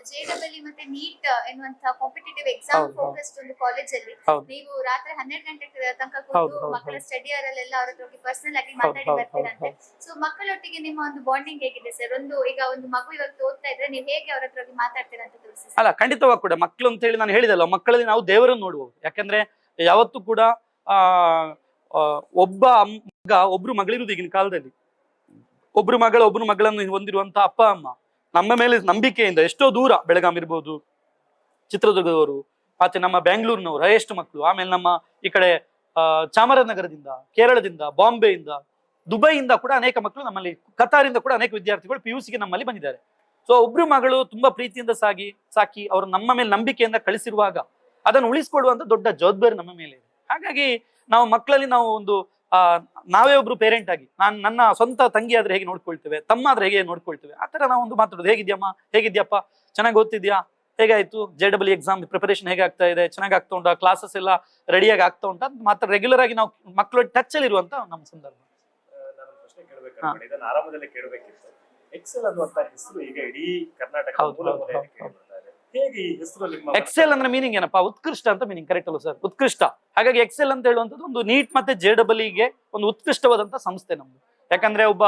JEE ಮತ್ತೆ ನೀಟ್ ಎನ್ನುವಂತ ಕಾಂಪಿಟೇಟಿವ್ ಎಕ್ಸಾಮ್ ಹೌದು, ಫೋಕಸ್ಡ್ ಒಂದು ಕಾಲೇಜ್ ಅಲ್ಲಿ ಹೌದು. ನೀವು ರಾತ್ರಿ 12 ಗಂಟೆ ತನಕ ಹೌದು, ಕೂತು ಹೌದು, ಮಕ್ಕಳ ಹೌದು. ಸ್ಟಡಿ ಅವರಲ್ಲೆಲ್ಲ ಅವ್ರ ಹತ್ರ ಹೋಗಿ ಪರ್ಸನಲ್ ಆಗಿ ಹೌದು, ಮಾತಾಡಿ ಹೌದು, ಬರ್ತೀರಂತೆ. ಹೌದು. ಸೊ ಮಕ್ಕಳೊಟ್ಟಿಗೆ ನಿಮ್ಮ ಒಂದು ಬಾಂಡಿಂಗ್ ಹೇಗಿದೆ ಸರ್? ಈಗ ಒಂದು ಮಗು ಇವಾಗ ಓದ್ತಾ ಇದ್ರೆ ನೀವು ಹೇಗೆ ಅವ್ರ ಹತ್ರ ಹೋಗಿ ಮಾತಾಡ್ತೀರಾ ಅಂತ ತಿಳಿಸಿ sir. ಅಲ್ಲ, ಖಂಡಿತವಾಗಿ ಕೂಡ ಮಕ್ಕಳು ಅಂತ ಹೇಳಿ ನಾನು ಹೇಳಿದಲ್ಲ, ಮಕ್ಕಳಲ್ಲಿ ನಾವು ದೇವರನ್ನು ನೋಡುವುದು. ಯಾಕಂದ್ರೆ ಯಾವತ್ತೂ ಕೂಡ ಆ ಆ, ಒಬ್ಬ ಮಗ ಒಬ್ರು ಮಗಳಿರುವುದು ಈಗಿನ ಕಾಲದಲ್ಲಿ. ಒಬ್ರು ಮಗಳನ್ನು ಹೊಂದಿರುವಂತಹ ಅಪ್ಪ ಅಮ್ಮ ನಮ್ಮ ಮೇಲೆ ನಂಬಿಕೆಯಿಂದ ಎಷ್ಟೋ ದೂರ, ಬೆಳಗಾಂ ಇರ್ಬೋದು, ಚಿತ್ರದುರ್ಗದವರು, ಮತ್ತೆ ನಮ್ಮ ಬೆಂಗಳೂರಿನವರು ಹೈಯೆಸ್ಟ್ ಮಕ್ಕಳು, ಆಮೇಲೆ ನಮ್ಮ ಈ ಕಡೆ ಚಾಮರಾಜನಗರದಿಂದ, ಕೇರಳದಿಂದ, ಬಾಂಬೆಯಿಂದ, ದುಬೈಯಿಂದ ಕೂಡ ಅನೇಕ ಮಕ್ಕಳು ನಮ್ಮಲ್ಲಿ, ಕತಾರಿಂದ ಕೂಡ ಅನೇಕ ವಿದ್ಯಾರ್ಥಿಗಳು PUC ಗೆ ನಮ್ಮಲ್ಲಿ ಬಂದಿದ್ದಾರೆ. ಸೊ ಒಬ್ರು ಮಗಳು ತುಂಬಾ ಪ್ರೀತಿಯಿಂದ ಸಾಕಿ ಅವರು ನಮ್ಮ ಮೇಲೆ ನಂಬಿಕೆಯಿಂದ ಕಳಿಸಿರುವಾಗ ಅದನ್ನು ಉಳಿಸ್ಕೊಡುವಂತ ದೊಡ್ಡ ಜವಾಬ್ದಾರಿ ನಮ್ಮ ಮೇಲೆ ಇದೆ. ಹಾಗಾಗಿ ನಾವು ಮಕ್ಕಳಲ್ಲಿ ನಾವು ಒಂದು ನಾವೇ ಒಬ್ರು ಪೇರೆಂಟ್ ಆಗಿ, ನನ್ನ ಸ್ವಂತ ತಂಗಿ ಆದ್ರೆ ಹೇಗೆ ನೋಡ್ಕೊಳ್ತೇವೆ, ತಮ್ಮ ಆದ್ರೆ ಹೇಗೆ ನೋಡ್ಕೊಳ್ತೇವೆ, ಆ ತರ ನಾವು ಒಂದು ಮಾತಾಡೋದು. ಹೇಗಿದ್ಯಮ್ಮ, ಹೇಗಿದ್ಯಪ್ಪ, ಚೆನ್ನಾಗಿ ಓದ್ತಿದ್ಯಾ, ಹೇಗಾಯ್ತು, JEE ಎಕ್ಸಾಮ್ ಪ್ರಿಪರೇಷನ್ ಹೇಗೆ ಆಗ್ತಾ ಇದೆ, ಚೆನ್ನಾಗಿ ಆಗ್ತಾ ಉಂಟಾ, ಕ್ಲಾಸಸ್ ಎಲ್ಲ ರೆಡಿಯಾಗಿ ಆಗ್ತಾ ಉಂಟಾ ಅಂತ ಮಾತ್ರ ರೆಗ್ಯುಲರ್ ಆಗಿ ನಾವು ಮಕ್ಕಳ ಟಚ್ ಅಲ್ಲಿ ಇರುವಂತ ನಮ್ಮ ಸಂದರ್ಭ. ನಾನು ಪ್ರಶ್ನೆ ಕೇಳಬೇಕು, ಇದನ್ನ ಆರಂಭದಲ್ಲೇ ಕೇಳಬೇಕಿತ್ತು. ಎಕ್ಸೆಲ್ ಅನ್ನುವಂತ ಹೆಸರು ಈಗ ಇಡೀ ಕರ್ನಾಟಕ ಹೌದು, ಮೂಲೆ ಹೌದು, ಮೂಲೆಯಲ್ಲಿ ಹೌದು. ಕೇಳಿಬರ್ತಾ ಇದೆ. ಹೇಗೆ ಈ ಹೆಸರು ನಿಮ್ಮ ಎಕ್ಸೆಲ್ ಅಂದ್ರೆ ಮೀನಿಂಗ್ ಏನಪ್ಪಾ? ಉತ್ಕೃಷ್ಟ ಅಂತ ಮೀನಿಂಗ್. ಕರೆಕ್ಟ್ ಅಲ್ಲ ಸರ್? ಉತ್ಕೃಷ್ಟ. ಹಾಗಾಗಿ ಎಕ್ಸೆಲ್ ಅಂತ ಹೇಳುವಂಥದ್ದು ಒಂದು ನೀಟ್ ಮತ್ತೆ JEE ಗೆ ಒಂದು ಉತ್ಕೃಷ್ಟವಾದಂತ ಸಂಸ್ಥೆ ನಮ್ದು. ಯಾಕಂದ್ರೆ ಒಬ್ಬ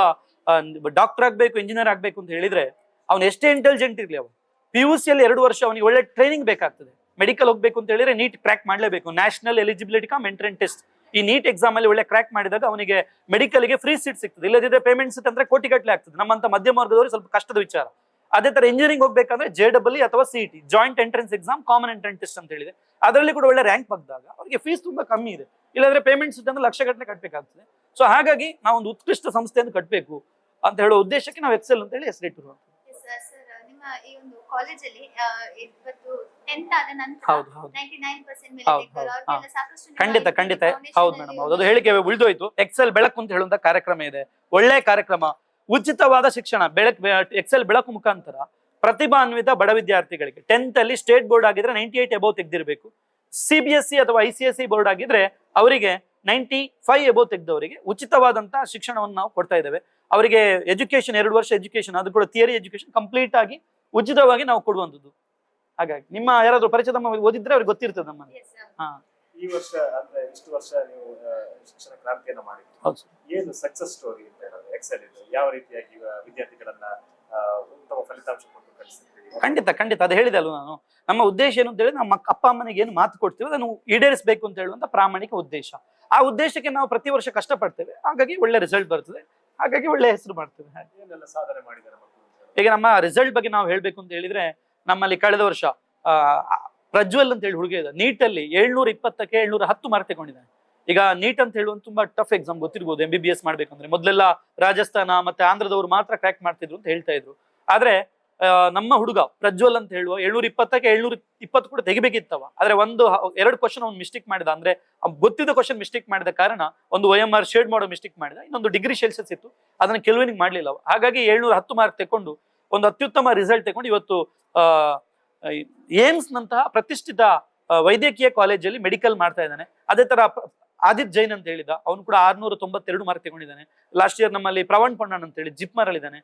ಡಾಕ್ಟರ್ ಆಗ್ಬೇಕು, ಇಂಜಿನಿಯರ್ ಆಗ್ಬೇಕು ಅಂತ ಹೇಳಿದ್ರೆ ಅವ್ನು ಎಷ್ಟೇ ಇಂಟೆಲಿಜೆಂಟ್ ಇರ್ಲಿ, ಅವ PUC ಅಲ್ಲಿ 2 ವರ್ಷ ಅವನಿಗೆ ಒಳ್ಳೆ ಟ್ರೈನಿಂಗ್ ಬೇಕಾಗ್ತದೆ. ಮೆಡಿಕಲ್ ಹೋಗ್ಬೇಕು ಅಂತ ಹೇಳಿದ್ರೆ ನೀಟ್ ಕ್ರ್ಯಾಕ್ ಮಾಡ್ಲೇಬೇಕು, national eligibility come entrance test. ಈ ನೀಟ್ ಎಕ್ಸಾಮ್ ಅಲ್ಲಿ ಒಳ್ಳೆ ಕ್ರ್ಯಾಕ್ ಮಾಡಿದಾಗ ಅವನಿಗೆ ಮೆಡಿಕಲ್ಗೆ ಫ್ರೀ ಸೀಟ್ ಸಿಗ್ತದೆ. ಇಲ್ಲದಿದ್ರೆ ಪೇಮೆಂಟ್ ಸೀಟ್ ಅಂದ್ರೆ ಕೋಟಿಗಟ್ಟಲೆ ಆಗ್ತದೆ. ನಮ್ಮಂತ ಮಧ್ಯಮ ವರ್ಗದವರು ಸ್ವಲ್ಪ ಕಷ್ಟದ ವಿಚಾರ. ಅದೇ ತರ ಇಂಜಿನಿಯರಿಂಗ್ ಹೋಗ್ಬೇಕಂದ್ರೆ JEE ಅಥವಾ CET, joint entrance exam, common entrance test ಅಂತ ಹೇಳಿದೆ. ಅದರಲ್ಲಿ ಕೂಡ ಒಳ್ಳೆ ರ್ಯಾಂಕ್ ಬಂದಾಗ ಅವರಿಗೆ ಫೀಸ್ ತುಂಬಾ ಕಮ್ಮಿ ಇದೆ. ಇಲ್ಲಾಂದ್ರೆ ಪೇಮೆಂಟ್ ಸೀಟ್ ಅಂದ್ರೆ ಲಕ್ಷಗಟ್ಟಲೆ ಕಟ್ಟಬೇಕಾಗ್ತದೆ. ಸೊ ಹಾಗಾಗಿ ನಾವು ಒಂದು ಉತ್ಕೃಷ್ಟ ಸಂಸ್ಥೆಯನ್ನು ಕಟ್ಟಬೇಕು ಅಂತ ಹೇಳೋ ಉದ್ದೇಶಕ್ಕೆ ನಾವು ಎಕ್ಸೆಲ್ ಅಂತ ಹೇಳಿ ಹೆಸರಿಟ್ಟಿರುವಂತ. ಸರ್ ನಿಮ್ಮ ಈ ಒಂದು ಕಾಲೇಜಲ್ಲಿ ಇವತ್ತು 10th ಆದ ನಂತರ ಹೌದು, ಹೌದು. 99% ಮೇಲೆ ಹೌದು, ತೆಗೆದವರು ಹೌದು. ಅವ್ರಿಗೆಲ್ಲ ಸಾಕಷ್ಟು ನಿಮ್ಮ ಖಂಡಿತ ಈ ಖಂಡಿತ foundation ಹೌದು ಅಲ್ಲಿ ಮೇಡಮ್, ಹೌದು. ಅದು ಹೇಳಿಕೆ ಉಳಿದೋಯ್ತು. ಎಕ್ಸೆಲ್ ಬೆಳಕು ಅಂತ ಹೇಳುವಂತ ಕಾರ್ಯಕ್ರಮ ಇದೆ, ಒಳ್ಳೆ ಕಾರ್ಯಕ್ರಮ. ಉಚಿತವಾದ ಶಿಕ್ಷಣ ಎಕ್ಸೆಲ್ ಬೆಳಕು ಮುಖಾಂತರ ಪ್ರತಿಭಾನ್ವಿತ ಬಡ ವಿದ್ಯಾರ್ಥಿಗಳಿಗೆ 10th ಅಲ್ಲಿ ಸ್ಟೇಟ್ ಬೋರ್ಡ್ ಆಗಿದ್ರೆ 98 ಎಬೋ ತೆಗೆದಿರಬೇಕು. CBSE ಅಥವಾ ICSE ಬೋರ್ಡ್ ಆಗಿದ್ರೆ ಅವರಿಗೆ 95 ಎಬೋ ತೆಗೆದವರಿಗೆ ಉಚಿತವಾದಂತಹ ಶಿಕ್ಷಣವನ್ನು ನಾವು ಕೊಡ್ತಾ ಇದ್ದೇವೆ. ಅವರಿಗೆ ಎಜುಕೇಶನ್ 2 ವರ್ಷ ಎಜುಕೇಶನ್, ಅದು ಕೂಡ ಥಿಯರಿ ಎಜುಕೇಶನ್ ಕಂಪ್ಲೀಟ್ ಆಗಿ ಉಚಿತವಾಗಿ ನಾವು ಕೊಡುವಂಥದ್ದು. ಹಾಗಾಗಿ ನಿಮ್ಮ ಯಾರಾದ್ರೂ ಪರಿಚಯದ ಓದಿದ್ರೆ ಅವ್ರಿಗೆ ಗೊತ್ತಿರ್ತದೆ ನಮ್ಮ. Yes, sir. ಹಾ, ಈ ವರ್ಷ ಅಂದ್ರೆ ಇಷ್ಟು ವರ್ಷ ನೀವು ಶಿಕ್ಷಣ ಕ್ರಾಂತಿಯನ್ನ ಮಾಡಿದ್ರು, ಹೌದು ಸರ್. ಏನು ಸಕ್ಸಸ್ ಸ್ಟೋರಿ ಅಂತ ಹೇಳೋದು ಎಕ್ಸೆಲ್ ಇದು? ಯಾವ ರೀತಿಯಾಗಿ ವಿದ್ಯಾರ್ಥಿಗಳನ್ನ ಉತ್ತಮ ಫಲಿತಾಂಶ ಕೊಟ್ಟು ಕಳಿಸಿದ್ದೀರಿ? ಖಂಡಿತ ಅದು ಹೇಳಿದೆ ಅಲ್ವ ನಾನು. ನಮ್ಮ ಉದ್ದೇಶ ಏನು ಅಂತ ಹೇಳಿ, ನಮ್ಮ ಅಪ್ಪ ಅಮ್ಮನಿಗೆ ಏನು ಮಾತು ಕೊಡ್ತೀವಿ ಅದನ್ನು ಈಡೇರಿಸಬೇಕು ಅಂತ ಹೇಳುವಂತ ಪ್ರಾಮಾಣಿಕ ಉದ್ದೇಶ. ಆ ಉದ್ದೇಶಕ್ಕೆ ನಾವು ಪ್ರತಿ ವರ್ಷ ಕಷ್ಟಪಡ್ತೇವೆ, ಹಾಗಾಗಿ ಒಳ್ಳೆ ರಿಸಲ್ಟ್ ಬರ್ತದೆ, ಹಾಗಾಗಿ ಒಳ್ಳೆ ಹೆಸರು ಮಾಡ್ತೇವೆ. ಏನೆಲ್ಲ ಸಾಧನೆ ಮಾಡಿದ್ದಾರೆ ಮಕ್ಕಳು? ಈಗ ನಮ್ಮ ರಿಸಲ್ಟ್ ಬಗ್ಗೆ ನಾವು ಹೇಳ್ಬೇಕು ಅಂತ ಹೇಳಿದ್ರೆ, ನಮ್ಮಲ್ಲಿ ಕಳೆದ ವರ್ಷ ಪ್ರಜ್ವಲ್ ಅಂತ ಹೇಳಿ ಹುಡುಗ ಇದೆ, ನೀಟಲ್ಲಿ 720ಕ್ಕೆ 710 ಮಾರ್ಕ್ ತಗೊಂಡಿದ್ದಾನೆ. ಈಗ ನೀಟ್ ಅಂತ ಹೇಳುವಂತ ತುಂಬಾ ಟಫ್ ಎಕ್ಸಾಮ್, ಗೊತ್ತಿರ್ಬೋದು. MBBS ಮಾಡ್ಬೇಕಂದ್ರೆ ಮೊದಲೆಲ್ಲ ರಾಜಸ್ಥಾನ ಮತ್ತೆ ಆಂಧ್ರದವರು ಮಾತ್ರ ಕ್ರ್ಯಾಕ್ ಮಾಡ್ತಿದ್ರು ಅಂತ ಹೇಳ್ತಾ ಇದ್ರು. ಆದ್ರೆ ನಮ್ಮ ಹುಡುಗ ಪ್ರಜ್ವಲ್ ಅಂತ ಹೇಳುವ 720ಕ್ಕೆ 720 ಕೂಡ ತೆಗಿಬೇಕಿತ್ತವ. ಆದ್ರೆ 2 ಕ್ವಶನ್ ಅವ್ನು ಮಿಸ್ಟೇಕ್ ಮಾಡಿದ. ಅಂದ್ರೆ ಗೊತ್ತಿದ್ದ ಕ್ವಶನ್ ಮಿಸ್ಟೇಕ್ ಮಾಡಿದ ಕಾರಣ ಒಂದು OMR ಶೇಡ್ ಮಾಡೋ ಮಿಸ್ಟೇಕ್ ಮಾಡಿದ, ಇನ್ನೊಂದು ಡಿಗ್ರಿ ಸೆಲ್ಸಿಯಸ್ ಇತ್ತು, ಅದನ್ನ ಕೆಲ್ವಿನಿಗೆ ಮಾಡ್ಲಿಲ್ಲ ಅವ. ಹಾಗಾಗಿ 710 ಮಾರ್ಕ್ ತಕೊಂಡು ಒಂದು ಅತ್ಯುತ್ತಮ ರಿಸಲ್ಟ್ ತಗೊಂಡು ಇವತ್ತು ಏಮ್ಸ್ ನಂತಹ ಪ್ರತಿಷ್ಠಿತ ವೈದ್ಯಕೀಯ ಕಾಲೇಜಲ್ಲಿ ಮೆಡಿಕಲ್ ಮಾಡ್ತಾ ಇದ್ದಾನೆ. ಅದೇ ತರ ಆದಿತ್ ಜೈನ್ ಅಂತ ಹೇಳಿದ, ಅವನು ಕೂಡ 692 ಮಾರ್ಕ್ ತಗೊಂಡಿದ್ದಾನೆ. ಲಾಸ್ಟ್ ಇಯರ್ ನಮ್ಮಲ್ಲಿ ಪ್ರವಣ್ ಪಣ್ಣನ್ ಅಂತ ಹೇಳಿ ಜಿಪ್ಮರ್ ಅಲ್ಲಿ ಇದ್ದಾನೆ.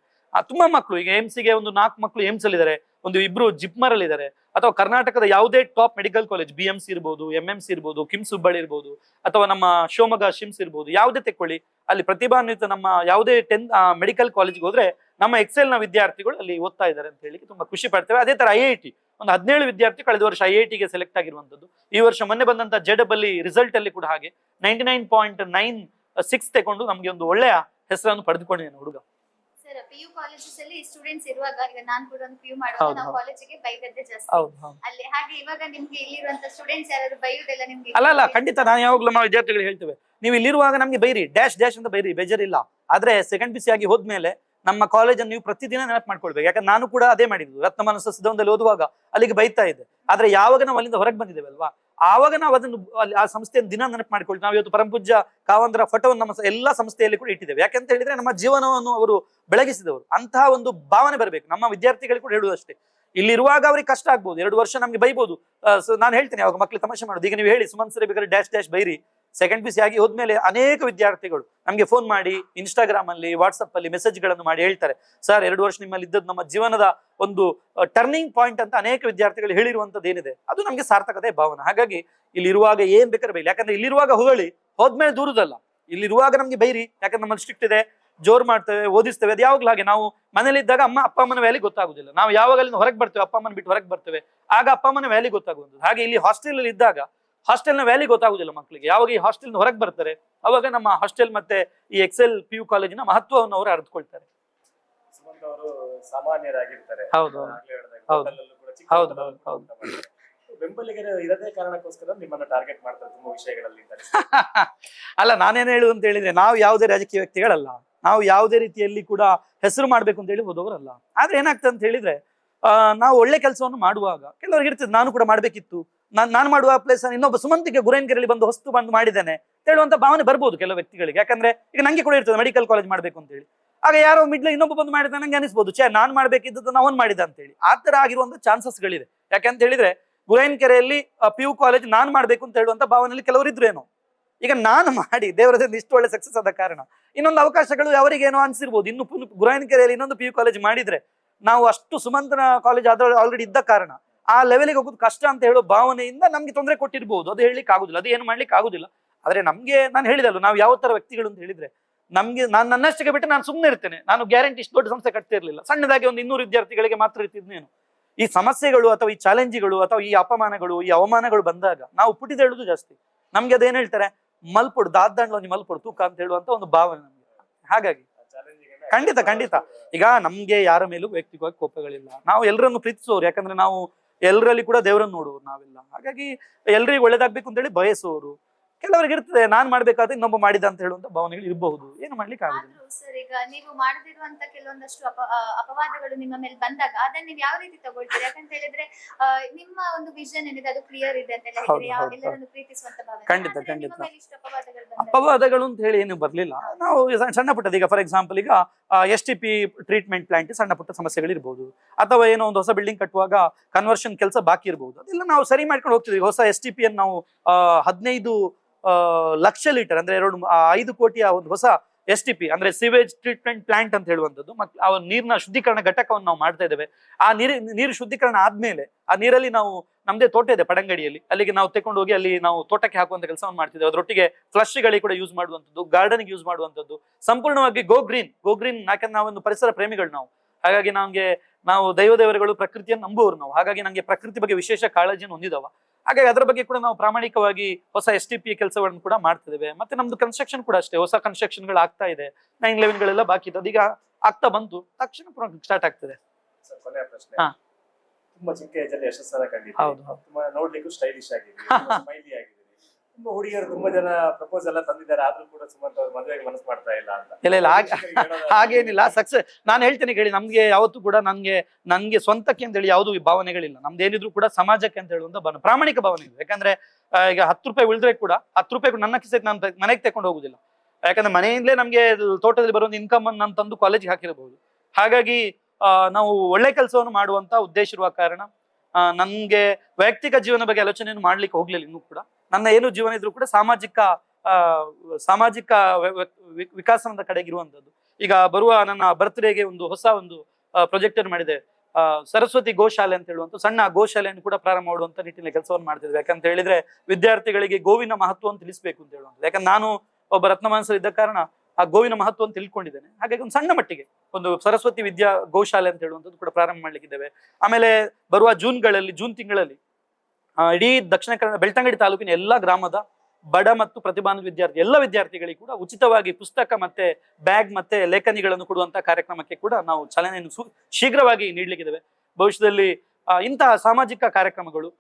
ತುಂಬಾ ಮಕ್ಕಳು ಈಗ ಏಮ್ಸ್ಗೆ ಒಂದು 4 ಮಕ್ಕಳು ಏಮ್ಸ್ ಅಲ್ಲಿ ಇದ್ದಾರೆ, ಒಂದು 2 ಜಿಪ್ಮರ್ ಅಲ್ಲಿ ಇದ್ದಾರೆ. ಅಥವಾ ಕರ್ನಾಟಕದ ಯಾವುದೇ ಟಾಪ್ ಮೆಡಿಕಲ್ ಕಾಲೇಜ್, BMC ಇರ್ಬೋದು, MMC ಇರ್ಬೋದು, ಕಿಮ್ಸ್ ಹುಬ್ಬಳ್ಳಿ ಇರ್ಬೋದು, ಅಥವಾ ನಮ್ಮ ಶಿವಮೊಗ್ಗ ಶಿಮ್ಸ್ ಇರ್ಬೋದು, ಯಾವುದೇ ತೆಕ್ಕೊಳ್ಳಿ, ಅಲ್ಲಿ ಪ್ರತಿಭಾನ್ವಿತ ನಮ್ಮ ಯಾವುದೇ 10th ಮೆಡಿಕಲ್ ಕಾಲೇಜ್ಗೆ ಹೋದ್ರೆ ನಮ್ಮ ಎಕ್ಸೆಲ್ ನ ವಿದ್ಯಾರ್ಥಿಗಳು ಅಲ್ಲಿ ಓದ್ತಾ ಇದ್ದಾರೆ ಅಂತ ಹೇಳಿ ತುಂಬಾ ಖುಷಿ ಪಡ್ತೇವೆ. ಅದೇ ತರ IIT ಒಂದು 17 ವಿದ್ಯಾರ್ಥಿ ಕಳೆದ ವರ್ಷ IIT ಗೆ ಸೆಲೆಕ್ಟ್ ಆಗಿರುವಂತದ್ದು. ಈ ವರ್ಷ ಮೊನ್ನೆ ಬಂದಂತ JEE ರಿಸಲ್ಟ್ ಅಲ್ಲಿ ಕೂಡ ಹಾಗೆ 99.96 ತಗೊಂಡು ನಮ್ಗೆ ಒಂದು ಒಳ್ಳೆಯ ಹೆಸರನ್ನು ಪಡೆದುಕೊಂಡಿದ್ದೇನೆ ಹುಡುಗ. ಸರ್ PU ಕಾಲೇಜಸ್ ಅಲ್ಲಿ ಸ್ಟೂಡೆಂಟ್ಸ್ ಇರುವಾಗ, ಈಗ ನಾನು ಕೂಡ ಒಂದು PU ಮಾಡುವಾಗ ನಾವು ಕಾಲೇಜಿಗೆ ಬೈಗದ್ದೆ ಜಾಸ್ತಿ ಅಲ್ಲಿ. ಹಾಗೆ ಇವಾಗ ನಿಮ್ಗೆ ಇಲ್ಲಿರುವಂತ ಸ್ಟೂಡೆಂಟ್ಸ್ ಯಾರು ಬೈಯುವುದೆಲ್ಲ ನಿಮ್ಗೆ? ಅಲ್ಲ ಖಂಡಿತ. ನಾನು ಯಾವಾಗ್ಲೂ ನಮ್ಮ ವಿದ್ಯಾರ್ಥಿಗಳು ಹೇಳ್ತೇವೆ, ನೀವು ಇಲ್ಲಿರುವಾಗ ನಮ್ಗೆ ಬೈರಿ, ಡ್ಯಾಶ್ ಅಂತ ಬೈರಿ, ಬೇಜಾರಿಲ್ಲ. ಆದ್ರೆ ಸೆಕೆಂಡ್ PUC ಆಗಿ ಹೋದ್ಮೇಲೆ ನಮ್ಮ ಕಾಲೇಜನ್ನು ನೀವು ಪ್ರತಿದಿನ ನೆನಪು ಮಾಡ್ಕೊಳ್ಬೇಕು. ಯಾಕಂದ್ರೆ ನಾನು ಕೂಡ ಅದೇ ಮಾಡಿದ್ದು. ರತ್ನಮಾನಸ ಸಿದ್ಧವನದಲ್ಲಿ ಓದುವಾಗ ಅಲ್ಲಿಗೆ ಬೈತಾ ಇದ್ದೆ. ಆದ್ರೆ ಯಾವಾಗ ನಾವು ಅಲ್ಲಿಂದ ಹೊರಗೆ ಬಂದಿದ್ದೇವೆ ಅಲ್ವಾ, ಆವಾಗ ನಾವು ಅದನ್ನು ಆ ಸಂಸ್ಥೆಯನ್ನು ದಿನ ನೆನಪು ಮಾಡ್ಕೊಳ್ತೀವಿ. ನಾವು ಇವತ್ತು ಪರಮಪೂಜ್ಯ ಕಾವಂತರ ಫೋಟೋವನ್ನು ನಮ್ಮ ಎಲ್ಲಾ ಸಂಸ್ಥೆಯಲ್ಲಿ ಕೂಡ ಇಟ್ಟಿದ್ದೇವೆ. ಯಾಕಂತ ಹೇಳಿದ್ರೆ ನಮ್ಮ ಜೀವನವನ್ನು ಅವರು ಬೆಳಗಿಸಿದವರು. ಅಂತಹ ಒಂದು ಭಾವನೆ ಬರಬೇಕು. ನಮ್ಮ ವಿದ್ಯಾರ್ಥಿಗಳಿಗೆ ಕೂಡ ಹೇಳುವುದಷ್ಟೇ, ಇಲ್ಲಿರುವಾಗ ಅವ್ರಿಗೆ ಕಷ್ಟ ಆಗ್ಬೋದು, 2 ವರ್ಷ ನಮ್ಗೆ ಬೈಬೋದು. ನಾನು ಹೇಳ್ತೇನೆ, ಅವಾಗ ಮಕ್ಳು ತಮಾಷೆ ಮಾಡೋದು, ಈಗ ನೀವು ಹೇಳಿ ಸುಮನ್ ಸರಿ ಬೇಕಾದ್ರೆ ಡ್ಯಾಶ್ ಬೈರಿ, ಸೆಕೆಂಡ್ PUC ಆಗಿ ಹೋದ್ಮೇಲೆ ಅನೇಕ ವಿದ್ಯಾರ್ಥಿಗಳು ನಮಗೆ ಫೋನ್ ಮಾಡಿ ಇನ್ಸ್ಟಾಗ್ರಾಮ್ ಅಲ್ಲಿ ವಾಟ್ಸಪ್ ಅಲ್ಲಿ ಮೆಸೇಜ್ಗಳನ್ನು ಮಾಡಿ ಹೇಳ್ತಾರೆ, ಸರ್ 2 ವರ್ಷ ನಿಮ್ಮಲ್ಲಿ ಇದ್ದದ್ದು ನಮ್ಮ ಜೀವನದ ಒಂದು ಟರ್ನಿಂಗ್ ಪಾಯಿಂಟ್ ಅಂತ ಅನೇಕ ವಿದ್ಯಾರ್ಥಿಗಳು ಹೇಳಿರುವಂತದ್ದು ಏನಿದೆ ಅದು ನಮಗೆ ಸಾರ್ಥಕತೆ ಭಾವನೆ. ಹಾಗಾಗಿ ಇಲ್ಲಿರುವಾಗ ಏನ್ ಬೇಕಾದ್ರೆ ಬೈಲಿ, ಯಾಕಂದ್ರೆ ಇಲ್ಲಿರುವಾಗ ಹೊಗಳಿ ಹೋದ್ಮೇಲೆ ದೂರದಲ್ಲ, ಇಲ್ಲಿರುವಾಗ ನಮ್ಗೆ ಬೈರಿ, ಯಾಕಂದ್ರೆ ನಮ್ಮಲ್ಲಿ ಸ್ಟ್ರಿಕ್ಟ್ ಇದೆ, ಜೋರ್ ಮಾಡ್ತೇವೆ, ಓದಿಸ್ತೇವೆ. ಅದು ಯಾವಾಗ್ಲೂ ಹಾಗೆ. ನಾವು ಮನೇಲಿದ್ದಾಗ ಅಪ್ಪ ಅಮ್ಮನ ವ್ಯಾಲಿ ಗೊತ್ತಾಗುದಿಲ್ಲ, ನಾವು ಯಾವಾಗ ಅಲ್ಲಿಂದ ಹೊರಗೆ ಬರ್ತೇವೆ, ಅಪ್ಪ ಅಮ್ಮನ ಬಿಟ್ಟು ಹೊರಗೆ ಬರ್ತೇವೆ, ಆಗ ಅಪ್ಪ ಅಮ್ಮನ ವ್ಯಾಲಿ ಗೊತ್ತಾಗುವುದು. ಹಾಗೆ ಇಲ್ಲಿ ಹಾಸ್ಟೆಲ್ ಅಲ್ಲಿ ಇದ್ದಾಗ ಹಾಸ್ಟೆಲ್ನ ವ್ಯಾಲಿ ಗೊತ್ತಾಗುದಿಲ್ಲ ಮಕ್ಕಳಿಗೆ. ಯಾವಾಗ ಈ ಹಾಸ್ಟೆಲ್ ಹೊರಗೆ ಬರ್ತಾರೆ ಅವಾಗ ನಮ್ಮ ಹಾಸ್ಟೆಲ್ ಮತ್ತೆ ಈ ಎಕ್ಸೆಲ್ PU ಕಾಲೇಜಿನ ಮಹತ್ವವನ್ನು ಅವರು ಅರಿತುಕೊಳ್ತಾರೆ. ಸುಮಂತ್ ಅವರು ಸಾಮಾನ್ಯರಾಗಿರ್ತಾರೆ. ಹೌದು ಹೌದು ಹೌದು. ಬೆಂಬಲಿಗರು ಇರದೇ ಕಾರಣಕ್ಕೋಸ್ಕರ ನಿಮ್ಮನ್ನ ಟಾರ್ಗೆಟ್ ಮಾಡ್ತಾರೆ ತುಂಬಾ ವಿಷಯಗಳಲ್ಲಿ ಅಂತ ಅಲ್ಲ, ನಾನೇನು ಹೇಳುದು ಅಂತ ಹೇಳಿದ್ರೆ, ನಾವು ಯಾವುದೇ ರಾಜಕೀಯ ವ್ಯಕ್ತಿಗಳಲ್ಲ, ನಾವು ಯಾವುದೇ ರೀತಿಯಲ್ಲಿ ಕೂಡ ಹೆಸರು ಮಾಡ್ಬೇಕು ಅಂತ ಹೇಳಿ ಹೋದವರಲ್ಲ. ಆದ್ರೆ ಏನಾಗ್ತದೆ ಅಂತ ಹೇಳಿದ್ರೆ, ನಾವು ಒಳ್ಳೆ ಕೆಲಸವನ್ನು ಮಾಡುವಾಗ ಕೆಲವರಿಗೆ ಇರ್ತದೆ, ನಾನು ಕೂಡ ಮಾಡ್ಬೇಕಿತ್ತು, ನಾನು ಮಾಡುವ ಪ್ಲೇಸ್ ಇನ್ನೊಬ್ಬ ಸುಮಂತಿಗೆ ಗುರೇನ್ಕೆರೆಯಲ್ಲಿ ಬಂದು ಹೊಸ್ತು ಬಂದು ಮಾಡಿದ್ದೇನೆ ಹೇಳುವಂತ ಭಾವನೆ ಬರ್ಬೋದು ಕೆಲವು ವ್ಯಕ್ತಿಗಳಿಗೆ. ಯಾಕಂದ್ರೆ ಈಗ ನಂಗೆ ಕೂಡ ಇರ್ತದೆ ಮೆಡಿಕಲ್ ಕಾಲೇಜ್ ಮಾಡ್ಬೇಕು ಅಂತ ಹೇಳಿ, ಆಗ ಯಾರೋ ಮಿಡ್ಲ್ ಇನ್ನೊಬ್ಬ ಬಂದು ಮಾಡಿದ ನಂಗೆ ಅನಿಸ್ಬೋದು, ನಾನ್ ಮಾಡ್ಬೇಕಿದ್ದನ್ನು ಅವನ್ ಮಾಡಿದ ಅಂತ ಹೇಳಿ. ಆ ತರ ಆಗಿರುವಂತ ಚಾನ್ಸಸ್ಗಳಿದೆ. ಯಾಕಂತ ಹೇಳಿದ್ರೆ ಗುರೇನ್ಕೆರೆಯಲ್ಲಿ PU ಕಾಲೇಜ್ ನಾನ್ ಮಾಡ್ಬೇಕು ಅಂತ ಹೇಳುವಂತ ಭಾವನೆಯಲ್ಲಿ ಕೆಲವರು ಇದ್ರೇನೋ. ಈಗ ನಾನು ಮಾಡಿ ದೇವರದಿಂದ ಇಷ್ಟು ಒಳ್ಳೆ ಸಕ್ಸಸ್ ಆದ ಕಾರಣ ಇನ್ನೊಂದು ಅವಕಾಶಗಳು ಅವರಿಗೇನೋ ಅನ್ಸಿರ್ಬೋದು, ಇನ್ನು ಗುರೇನ್ಕೆರೆಯಲ್ಲಿ ಇನ್ನೊಂದು PU ಕಾಲೇಜ್ ಮಾಡಿದ್ರೆ ನಾವು ಅಷ್ಟು ಸುಮಂತನ ಕಾಲೇಜ್ ಆಲ್ರೆಡಿ ಇದ್ದ ಕಾರಣ ಆ ಲೆವೆಲ್ಗೆ ಹೋಗೋದು ಕಷ್ಟ ಅಂತ ಹೇಳೋ ಭಾವನೆಯಿಂದ ನಮ್ಗೆ ತೊಂದರೆ ಕೊಟ್ಟಿರ್ಬೋದು. ಅದು ಹೇಳಲಿಕ್ಕೆ ಆಗುದಿಲ್ಲ, ಅದು ಏನು ಮಾಡ್ಲಿಕ್ಕೆ ಆಗುದಿಲ್ಲ. ಆದ್ರೆ ನಮ್ಗೆ ನಾನು ಹೇಳಿದಲ್ಲ, ನಾವು ಯಾವ ತರ ವ್ಯಕ್ತಿಗಳು ಅಂತ ಹೇಳಿದ್ರೆ, ನಮ್ಗೆ ನಾನು ನನ್ನಷ್ಟಕ್ಕೆ ಬಿಟ್ಟು ನಾನು ಸುಮ್ಮನೆ ಇರ್ತೇನೆ. ನಾನು ಗ್ಯಾರಂಟಿ ಇಷ್ಟು ದೊಡ್ಡ ಸಂಸ್ಥೆ ಕಟ್ತಾ ಇರಲಿಲ್ಲ, ಸಣ್ಣದಾಗಿ ಒಂದು 200 ವಿದ್ಯಾರ್ಥಿಗಳಿಗೆ ಮಾತ್ರ ಇರ್ತಿದ್ನೇನು. ಈ ಸಮಸ್ಯೆಗಳು ಅಥವಾ ಈ ಚಾಲೆಂಜ್ಗಳು ಅಥವಾ ಈ ಅಪಮಾನಗಳು ಈ ಅವಮಾನಗಳು ಬಂದಾಗ ನಾವು ಪುಟಿದೇಳುದು ಜಾಸ್ತಿ. ನಮ್ಗೆ ಅದೇನ್ ಹೇಳ್ತಾರೆ, ಮಲ್ಪೊಡು ದಾದ್ದಾಂಡ್ಲ ಒಂದು ಮಲ್ಪೊಡು ತೂಕ ಅಂತ ಹೇಳುವಂತ ಒಂದು ಭಾವನೆ ನಮ್ಗೆ. ಹಾಗಾಗಿ ಖಂಡಿತ ಖಂಡಿತ ಈಗ ನಮ್ಗೆ ಯಾರ ಮೇಲೂ ವ್ಯಕ್ತಿಗವಾಗಿ ಕೋಪಗಳಿಲ್ಲ, ನಾವು ಎಲ್ಲರನ್ನು ಪ್ರೀತಿಸುವವರು. ಯಾಕಂದ್ರೆ ನಾವು ಎಲ್ಲರಲ್ಲಿ ಕೂಡ ದೇವರನ್ನು ನೋಡುವವರು ನಾವೆಲ್ಲ. ಹಾಗಾಗಿ ಎಲ್ರಿಗೂ ಒಳ್ಳೇದಾಗ್ಬೇಕು ಅಂತ ಹೇಳಿ ಬಯಸುವವರು. ಕೆಲವರಿಗೆ ಇರ್ತದೆ ನಾನ್ ಮಾಡ್ಬೇಕಾದ್ರೆ ಇನ್ನೊಬ್ಬ ಮಾಡಿದ ಅಂತ ಹೇಳುವಂತ ಭಾವನೆಗಳು ಇರಬಹುದು, ಏನು ಮಾಡ್ಲಿಕ್ಕೆ ಆಗುದಿಲ್ಲ. ಸರ್, ಈಗ ನೀವು ಮಾಡದಿರುವಂತ ಕೆಲವೊಂದಷ್ಟು ಅಪವಾದಗಳು ನಿಮ್ಮ ಮೇಲೆ ಬಂದಾಗ ಅದನ್ನ ನೀವು ಯಾವ ರೀತಿ ತಗೊಳ್ತೀರಿ? ಯಾಕಂತ ಹೇಳಿದ್ರೆ ನಿಮ್ಮ ಒಂದು ವಿಷನ್ ಏನಿದೆ ಅದು ಕ್ಲಿಯರ್ ಇದೆ ಅಂತ ಎಲ್ಲರನ್ನು ಪ್ರೀತಿಸುವಂತ ಭಾವನೆ. ಖಂಡಿತ ಖಂಡಿತ. ಅಪವಾದಗಳು ಅಂತ ಹೇಳಿ ಏನು ಬರ್ಲಿಲ್ಲ. ನಾವು ಸಣ್ಣ ಪುಟ್ಟದ, ಈಗ ಫಾರ್ ಎಕ್ಸಾಂಪಲ್ ಈಗ STP ಟ್ರೀಟ್ಮೆಂಟ್ ಪ್ಲಾಂಟ್ ಸಣ್ಣ ಪುಟ್ಟ ಸಮಸ್ಯೆಗಳಿರ್ಬೋದು, ಅಥವಾ ಏನೋ ಒಂದು ಹೊಸ ಬಿಲ್ಡಿಂಗ್ ಕಟ್ಟುವಾಗ ಕನ್ವರ್ಷನ್ ಕೆಲಸ ಬಾಕಿ ಇರ್ಬೋದು, ಅದೆಲ್ಲ ನಾವು ಸರಿ ಮಾಡ್ಕೊಂಡು ಹೋಗ್ತಿದ್ವಿ. ಹೊಸ STP ಅನ್ನು ನಾವು 15 ಲಕ್ಷ ಲೀಟರ್ ಅಂದ್ರೆ 5 ಕೋಟಿಯ ಒಂದು ಹೊಸ STP ಅಂದ್ರೆ ಸಿವೇಜ್ ಟ್ರೀಟ್ಮೆಂಟ್ ಪ್ಲಾಂಟ್ ಅಂತ ಹೇಳುವಂಥದ್ದು, ಮತ್ತೆ ಆ ನೀರಿನ ಶುದ್ಧೀಕರಣ ಘಟಕವನ್ನು ನಾವು ಮಾಡ್ತಾ ಇದ್ದೇವೆ. ಆ ನೀರು ಶುದ್ಧೀಕರಣ ಆದ್ಮೇಲೆ ಆ ನೀರಲ್ಲಿ ನಾವು ನಮ್ದೇ ತೋಟ ಇದೆ ಪಡಂಗಡಿಯಲ್ಲಿ, ಅಲ್ಲಿಗೆ ನಾವು ತೆಕೊಂಡು ಹೋಗಿ ಅಲ್ಲಿ ನಾವು ತೋಟಕ್ಕೆ ಹಾಕುವಂತ ಕೆಲಸವನ್ನು ಮಾಡ್ತಿದ್ದೇವೆ. ಅದರೊಟ್ಟಿಗೆ ಫ್ಲಶ್ಗಳಿಗೆ ಕೂಡ ಯೂಸ್ ಮಾಡುವಂಥದ್ದು, ಗಾರ್ಡನ್ಗೆ ಯೂಸ್ ಮಾಡುವಂಥದ್ದು, ಸಂಪೂರ್ಣವಾಗಿ ಗೋ ಗ್ರೀನ್. ಯಾಕಂದ್ರೆ ನಾವೊಂದು ಪರಿಸರ ಪ್ರೇಮಿಗಳು ನಾವು. ಹಾಗಾಗಿ ನಾವು ದೇವರುಗಳು ಪ್ರಕೃತಿಯನ್ನು ನಂಬುವವರು ನಾವು. ಹಾಗಾಗಿ ನಂಗೆ ಪ್ರಕೃತಿ ಬಗ್ಗೆ ವಿಶೇಷ ಕಾಳಜಿಯನ್ನು ಹೊಂದಿದವ. ಹಾಗಾಗಿ ಅದರ ಬಗ್ಗೆ ಕೂಡ ನಾವು ಪ್ರಾಮಾಣಿಕವಾಗಿ ಹೊಸ STP ಕೆಲಸಗಳನ್ನು ಕೂಡ ಮಾಡ್ತಿದ್ದೇವೆ. ಮತ್ತೆ ನಮ್ದು ಕನ್ಸ್ಟ್ರಕ್ಷನ್ ಕೂಡ ಅಷ್ಟೇ, ಹೊಸ ಕನ್ಸ್ಟ್ರಕ್ಷನ್ಗಳು ಆಗ್ತಾ ಇದೆ. 9/11 ಬಾಕಿ ಇದೆ, ಅದೀಗ ಆಗ್ತಾ ಬಂತು, ತಕ್ಷಣ ಸ್ಟಾರ್ಟ್ ಆಗ್ತದೆ. ಕೊನೆಯ ಪ್ರಶ್ನೆ. ತುಂಬಾ ಚಿಕ್ಕ ಏಜ್ ಅಲ್ಲಿ ಯಶಸ್ಸನ್ನ ಕಂಡಿದ್ದೀರಿ. ಹೌದು. ತುಂಬಾ ನೋಡ್ಲಿಕ್ಕೂ ಸ್ಟೈಲಿಶ್ ಆಗಿದ್ದೀರಿ, ಸ್ಮೈಲಿ ಆಗಿದ್ದೀರಿ. ತುಂಬಾ ಹುಡುಗಿಯರು ತುಂಬಾ ಜನ ಪ್ರಪೋಸ್ ಎಲ್ಲ ತಂದಿದ್ದಾರೆ, ಆದ್ರೂ ಕೂಡ ಸುಮಂತ್ ಅವ್ರ ಮದುವೆಗೆ ಮನಸ್ಸು ಮಾಡ್ತಾ ಇಲ್ಲ ಅಂತ. ಇಲ್ಲ ಹಾಗೇನಿಲ್ಲ. ಸಕ್ಸಸ್ ನಾನು ಹೇಳ್ತೇನೆ ಕೇಳಿ, ನಮ್ಗೆ ಯಾವತ್ತೂ ಕೂಡ ನನ್ಗೆ ಸ್ವಂತಕ್ಕೆ ಅಂತ ಹೇಳಿ ಯಾವ್ದು ಭಾವನೆಗಳಿಲ್ಲ. ನಮ್ದೇನಿದ್ರು ಕೂಡ ಸಮಾಜಕ್ಕೆ ಅಂತ ಹೇಳುವಂತ ಪ್ರಾಮಾಣಿಕ ಭಾವನೆ ಇದೆ. ಯಾಕಂದ್ರೆ ಈಗ 10 ರೂಪಾಯಿ ಉಳಿದ್ರೆ ಕೂಡ 10 ರೂಪಾಯಿ ನನ್ನ ಕಿಸೆಗೆ ನಾನು ಮನೆಗೆ ತಕೊಂಡು ಹೋಗುದಿಲ್ಲ. ಯಾಕಂದ್ರೆ ಮನೆಯಿಂದಲೇ ನಮ್ಗೆ ತೋಟದಲ್ಲಿ ಬರುವಂತ ಇನ್ಕಮ್ ಅನ್ನು ನಾನು ತಂದು ಕಾಲೇಜಿಗೆ ಹಾಕಿರಬಹುದು. ಹಾಗಾಗಿ ನಾವು ಒಳ್ಳೆ ಕೆಲಸವನ್ನು ಮಾಡುವಂತ ಉದ್ದೇಶ ಇರುವ ಕಾರಣ ನನ್ಗೆ ವೈಯಕ್ತಿಕ ಜೀವನ ಬಗ್ಗೆ ಆಲೋಚನೆಯನ್ನು ಮಾಡ್ಲಿಕ್ಕೆ ಹೋಗ್ಲಿಲ್ಲ. ಇನ್ನೂ ಕೂಡ ನನ್ನ ಏನು ಜೀವನ ಇದ್ರೂ ಕೂಡ ಸಾಮಾಜಿಕ ವಿಕಾಸನದ ಕಡೆಗಿರುವಂತದ್ದು. ಈಗ ಬರುವ ನನ್ನ ಬರ್ತ್ಡೇಗೆ ಒಂದು ಹೊಸ ಒಂದು ಪ್ರೊಜೆಕ್ಟರ್ ಮಾಡಿದೆ, ಸರಸ್ವತಿ ಗೋಶಾಲೆ ಅಂತ ಹೇಳುವಂತ ಸಣ್ಣ ಗೋಶಾಲೆಯನ್ನು ಕೂಡ ಪ್ರಾರಂಭ ಮಾಡುವಂತ ನಿಟ್ಟಿನಲ್ಲಿ ಕೆಲಸವನ್ನು ಮಾಡ್ತಿದ್ವಿ. ಯಾಕಂತ ಹೇಳಿದ್ರೆ ವಿದ್ಯಾರ್ಥಿಗಳಿಗೆ ಗೋವಿನ ಮಹತ್ವವನ್ನು ತಿಳಿಸಬೇಕು ಅಂತ ಹೇಳುವಂಥದ್ದು. ಯಾಕಂದ್ರೆ ನಾನು ಒಬ್ಬ ರತ್ನಮಾನಸರು ಇದ್ದ ಕಾರಣ ಆ ಗೋವಿನ ಮಹತ್ವವನ್ನು ತಿಳ್ಕೊಂಡಿದ್ದೇನೆ. ಹಾಗಾಗಿ ಒಂದು ಸಣ್ಣ ಮಟ್ಟಿಗೆ ಒಂದು ಸರಸ್ವತಿ ವಿದ್ಯಾ ಗೋಶಾಲೆ ಅಂತ ಹೇಳುವಂಥದ್ದು ಕೂಡ ಪ್ರಾರಂಭ ಮಾಡ್ಲಿಕ್ಕಿದ್ದೇವೆ. ಆಮೇಲೆ ಬರುವ ಜೂನ್ ತಿಂಗಳಲ್ಲಿ ಇಡೀ ದಕ್ಷಿಣ ಕನ್ನಡ ಬೆಳ್ತಂಗಡಿ ತಾಲೂಕಿನ ಎಲ್ಲಾ ಗ್ರಾಮದ ಬಡ ಮತ್ತು ಪ್ರತಿಭಾನ್ವಿತ ಎಲ್ಲ ವಿದ್ಯಾರ್ಥಿಗಳಿಗೆ ಕೂಡ ಉಚಿತವಾಗಿ ಪುಸ್ತಕ ಮತ್ತೆ ಬ್ಯಾಗ್ ಮತ್ತೆ ಲೇಖನಿಗಳನ್ನು ಕೊಡುವಂತಹ ಕಾರ್ಯಕ್ರಮಕ್ಕೆ ಕೂಡ ನಾವು ಚಾಲನೆಯನ್ನು ಶೀಘ್ರವಾಗಿ ನೀಡಲಿಕ್ಕಿದ್ದೇವೆ. ಭವಿಷ್ಯದಲ್ಲಿ ಇಂತಹ ಸಾಮಾಜಿಕ ಕಾರ್ಯಕ್ರಮಗಳು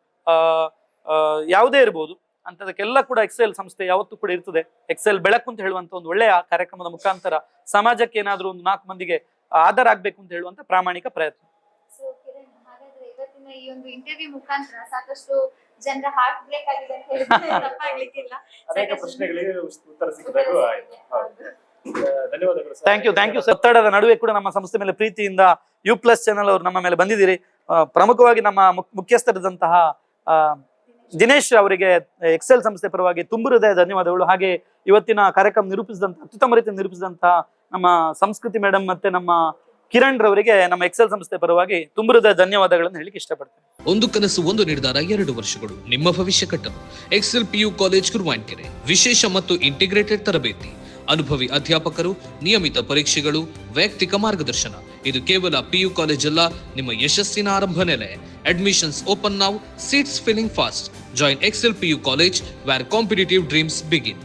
ಯಾವುದೇ ಇರಬಹುದು ಅಂತದಕ್ಕೆಲ್ಲ ಕೂಡ ಎಕ್ಸೆಲ್ ಸಂಸ್ಥೆ ಯಾವತ್ತೂ ಕೂಡ ಇರ್ತದೆ. ಎಕ್ಸೆಲ್ ಬೆಳಕು ಅಂತ ಹೇಳುವಂತ ಒಂದು ಒಳ್ಳೆಯ ಕಾರ್ಯಕ್ರಮದ ಮುಖಾಂತರ ಸಮಾಜಕ್ಕೆ ಏನಾದ್ರೂ ಒಂದು 4 ಮಂದಿಗೆ ಆಧಾರ ಆಗ್ಬೇಕು ಅಂತ ಹೇಳುವಂತ ಪ್ರಾಮಾಣಿಕ ಪ್ರಯತ್ನ. ಈ ಒಂದು ಇಂಟರ್ವ್ಯೂ ಮುಖಾಂತರ ಸಾಕಷ್ಟು ಜನರ ಹಾರ್ಟ್ ಬ್ರೇಕ್ ಆಗಿದೆ ಅಂತ ಹೇಳಿದ್ರೆ ತಪ್ಪಾಗ್ಲಿಕ್ಕಿಲ್ಲ. ಅನೇಕ ಪ್ರಶ್ನೆಗಳಿಗೆ ಉತ್ತರ ಸಿಕ್ಕಿದಾಗ ಆಯ್ತು. ಧನ್ಯವಾದಗಳು. Thank you. ಒತ್ತಡದ ನಡುವೆ ಕೂಡ ನಮ್ಮ ಸಂಸ್ಥೆ ಮೇಲೆ ಪ್ರೀತಿಯಿಂದ U+ ಚಾನೆಲ್ ಅವರು ನಮ್ಮ ಮೇಲೆ ಬಂದಿದ್ದೀರಿ. ಪ್ರಮುಖವಾಗಿ ನಮ್ಮ ಮುಖ್ಯಸ್ಥರಾದಂತಹ ದಿನೇಶ್ ಅವರಿಗೆ ಎಕ್ಸೆಲ್ ಸಂಸ್ಥೆ ಪರವಾಗಿ ತುಂಬ ಹೃದಯ ಧನ್ಯವಾದಗಳು. ಹಾಗೆ ಇವತ್ತಿನ ಕಾರ್ಯಕ್ರಮ ನಿರೂಪಿಸಿದಂತ ಅತ್ಯುತ್ತಮ ರೀತಿಯಲ್ಲಿ ನಿರೂಪಿಸಿದಂತ ನಮ್ಮ ಸಂಸ್ಕೃತಿ ಮೇಡಮ್ ಮತ್ತೆ ನಮ್ಮ ಕಿರಣ್ ರವರಿಗೆ ನಮ್ಮ ಎಕ್ಸೆಲ್ ಸಂಸ್ಥೆ ಪರವಾಗಿ ತುಂಬ ಹೃದಯ ಧನ್ಯವಾದಗಳನ್ನು ಹೇಳಿಕ್ಕೆ ಇಷ್ಟಪಡ್ತೇನೆ. ಒಂದು ಕನಸು, ಒಂದು ನಿರ್ಧಾರ, 2 ವರ್ಷಗಳು. ನಿಮ್ಮ ಭವಿಷ್ಯ ಕಟ್ಟಲು ಎಕ್ಸೆಲ್ PU ಕಾಲೇಜ್ ಗುರುವಾನ್ಕೆರೆ. ವಿಶೇಷ ಮತ್ತು ಇಂಟಿಗ್ರೇಟೆಡ್ ತರಬೇತಿ, ಅನುಭವಿ ಅಧ್ಯಾಪಕರು, ನಿಯಮಿತ ಪರೀಕ್ಷೆಗಳು, ವೈಯಕ್ತಿಕ ಮಾರ್ಗದರ್ಶನ. ಇದು ಕೇವಲ PU ಕಾಲೇಜ್ ಅಲ್ಲ, ನಿಮ್ಮ ಯಶಸ್ಸಿನ ಆರಂಭ ನೆಲೆ. Admissions open now, seats filling fast. Join Excel PU College where competitive dreams begin.